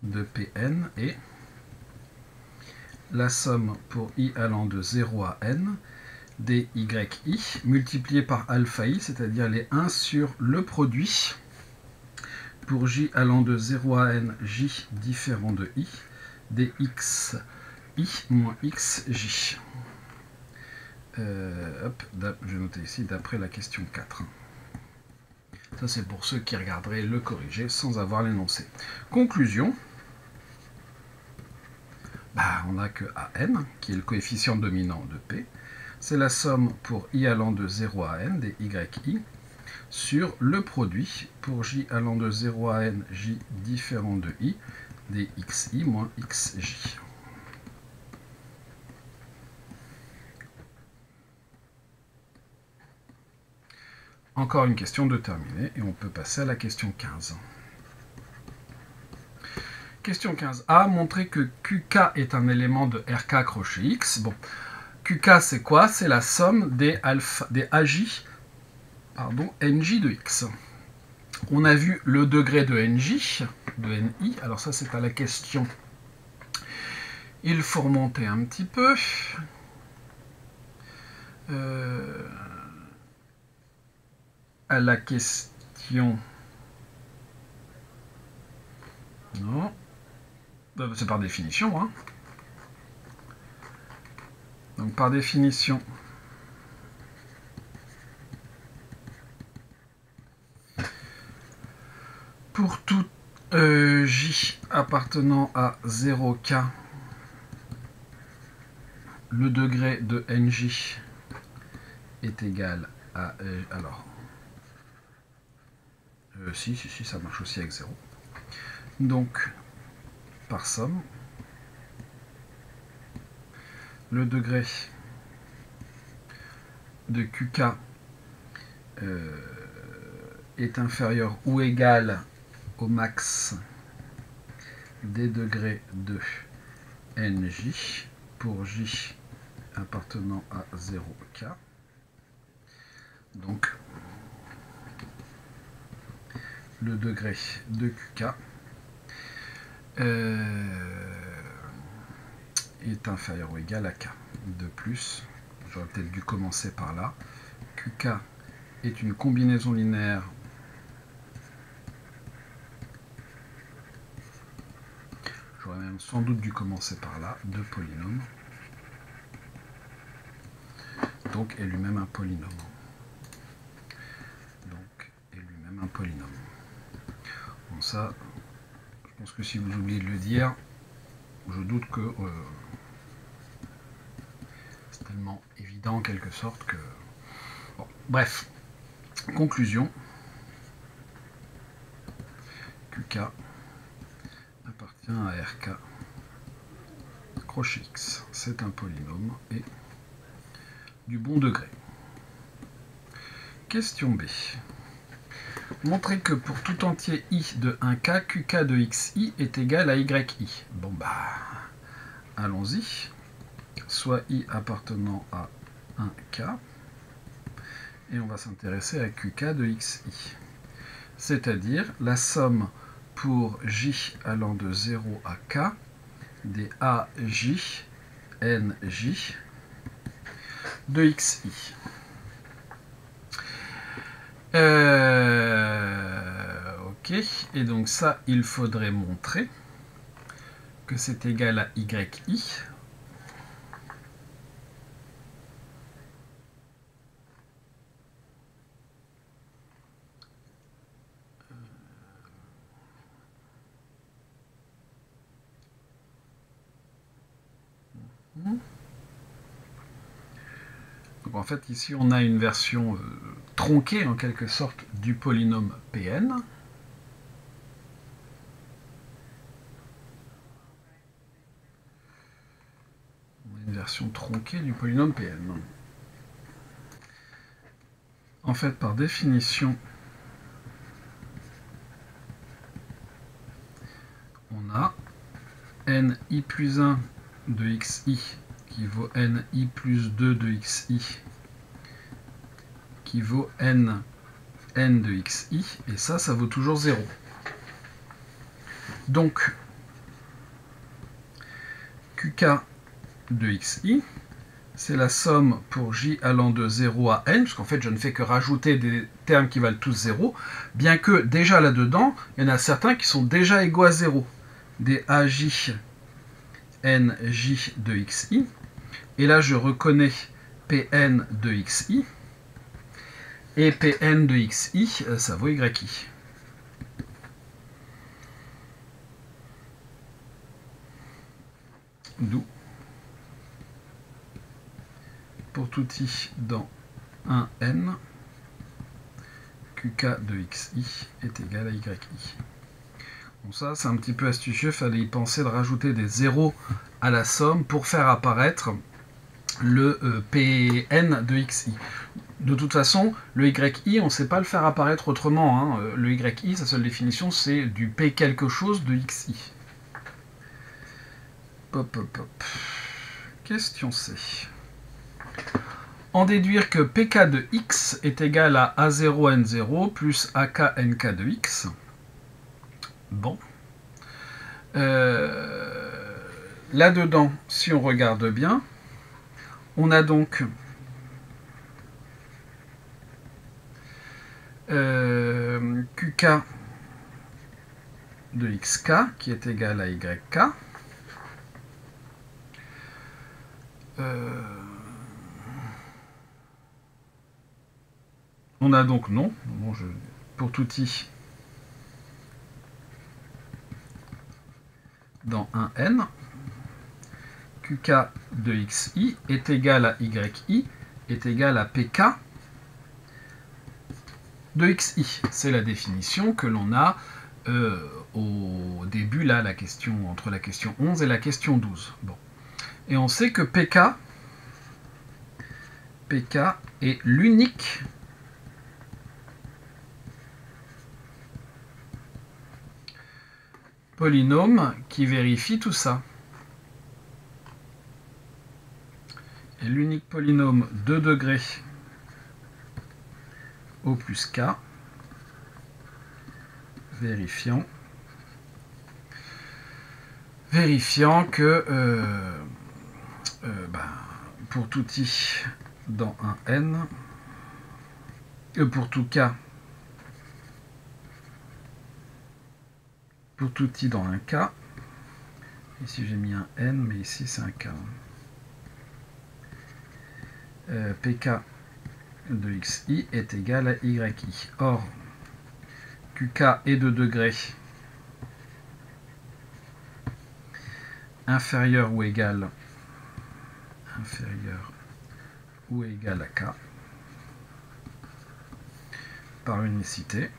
de Pn est la somme pour i allant de 0 à n des yi multiplié par alpha i, c'est-à-dire les 1 sur le produit pour j allant de 0 à n j différent de i des xi moins xj. Hop, je vais noter ici d'après la question 4. Ça c'est pour ceux qui regarderaient le corrigé sans avoir l'énoncé. Conclusion. On n'a que an, qui est le coefficient dominant de P. C'est la somme pour i allant de 0 à n des yi sur le produit pour j allant de 0 à n j différent de i des xi moins xj. Encore une question de terminer et on peut passer à la question 15. Question 15a, montrer que QK est un élément de RK crochet X. Bon, QK c'est quoi? C'est la somme des AJ, NJ de X. On a vu le degré de NJ, de NI, alors ça c'est à la question. Il faut remonter un petit peu. À la question... Non. C'est par définition, hein. Donc par définition, pour tout appartenant à 0K, le degré de NJ est égal à... alors, si, ça marche aussi avec 0. Donc, par somme, le degré de QK est inférieur ou égal au max des degrés de NJ pour J appartenant à 0K. Donc, le degré de QK est inférieur ou égal à K. De plus, j'aurais peut-être dû commencer par là. QK est une combinaison linéaire j'aurais même sans doute dû commencer par là, de polynômes. Donc est lui-même un polynôme. Donc est lui-même un polynôme. Bon, ça, je pense que si vous oubliez de le dire, je doute que c'est tellement évident en quelque sorte que... Bon, bref, conclusion. QK appartient à RK. Crochet X, c'est un polynôme et du bon degré. Question B. Montrer que pour tout entier i de 1k, qk de xi est égal à yi. Bon bah, allons-y. Soit i appartenant à 1k, et on va s'intéresser à qk de xi. C'est-à-dire la somme pour j allant de 0 à k des aj, nj de xi. Ok, et donc ça, il faudrait montrer que c'est égal à yi. Donc en fait, ici, on a une version tronquée, en quelque sorte, du polynôme Pn. On a une version tronquée du polynôme Pn. En fait, par définition, on a ni plus 1 de xi qui vaut ni plus 2 de xi qui vaut n de xi, et ça vaut toujours 0. Donc, qk de xi, c'est la somme pour j allant de 0 à n, parce qu'en fait je ne fais que rajouter des termes qui valent tous 0, bien que déjà là-dedans, il y en a certains qui sont déjà égaux à 0. Des aj, nj de xi, et là je reconnais pn de xi, et pn de xi, ça vaut yi. D'où, pour tout i dans 1n, qk de xi est égal à yi. Bon, ça, c'est un petit peu astucieux, il fallait y penser de rajouter des zéros à la somme pour faire apparaître le pn de xi. De toute façon, le yi, on ne sait pas le faire apparaître autrement. Hein. Le yi, sa seule définition, c'est du p quelque chose de xi. Hop, hop, hop. Question C. En déduire que pk de x est égal à a0n0 plus ak-nk de x. Bon. Là-dedans, si on regarde bien, on a donc qk de xk qui est égal à yk. On a donc non. Bon, pour tout i, dans un n, qk de xi est égal à yi est égal à pk de xi. C'est la définition que l'on a au début, là, la question, entre la question 11 et la question 12. Bon. Et on sait que pk est l'unique polynôme qui vérifie tout ça. Et l'unique polynôme 2 degrés au plus k, vérifiant que pour tout i dans un n, pour tout k, pour tout i dans un k, ici j'ai mis un n, mais ici c'est un k. Pk de xi est égal à yi. Or, qk est de degré inférieur ou égal à k par unicité.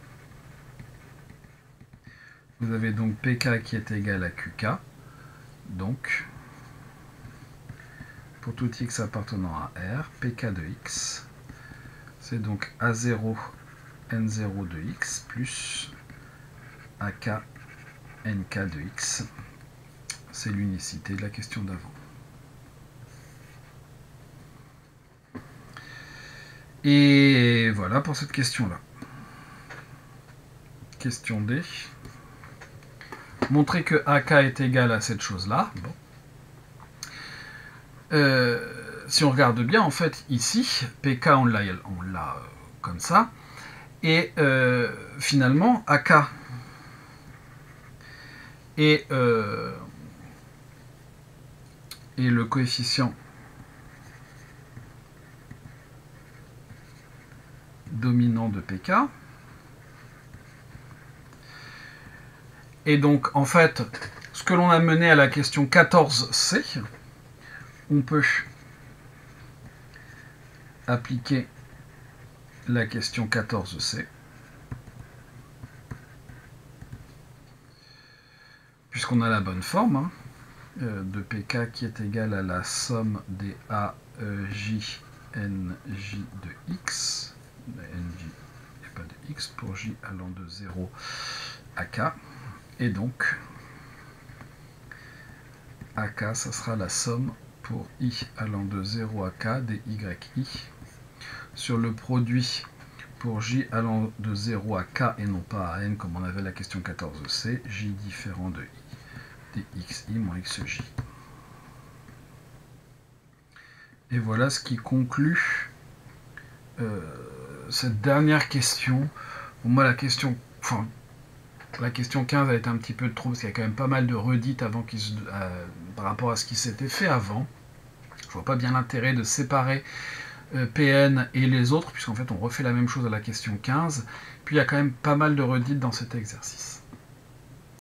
Vous avez donc pk qui est égal à qk. Donc, pour tout x appartenant à R, pk de x, c'est donc A0 N0 de x plus AK NK de x. C'est l'unicité de la question d'avant. Et voilà pour cette question-là. Question D. Montrer que AK est égal à cette chose-là. Bon. Si on regarde bien, en fait, ici, PK, on l'a comme ça. Et finalement, AK et le coefficient dominant de PK. Et donc, en fait, ce que l'on a mené à la question 14c, on peut appliquer la question 14c, puisqu'on a la bonne forme de PK qui est égale à la somme des AJ NJ de X, NJ et pas de X, pour J allant de 0 à K, et donc AK, ça sera la somme pour I allant de 0 à K des YI sur le produit pour J allant de 0 à K et non pas à N comme on avait la question 14c, J différent de I des XI moins XJ. Et voilà ce qui conclut cette dernière question. Pour moi, la question 15 a été un petit peu trop, parce qu'il y a quand même pas mal de redites avant par rapport à ce qui s'était fait avant. Je vois pas bien l'intérêt de séparer PN et les autres, puisqu'en fait on refait la même chose à la question 15. Puis il y a quand même pas mal de redites dans cet exercice.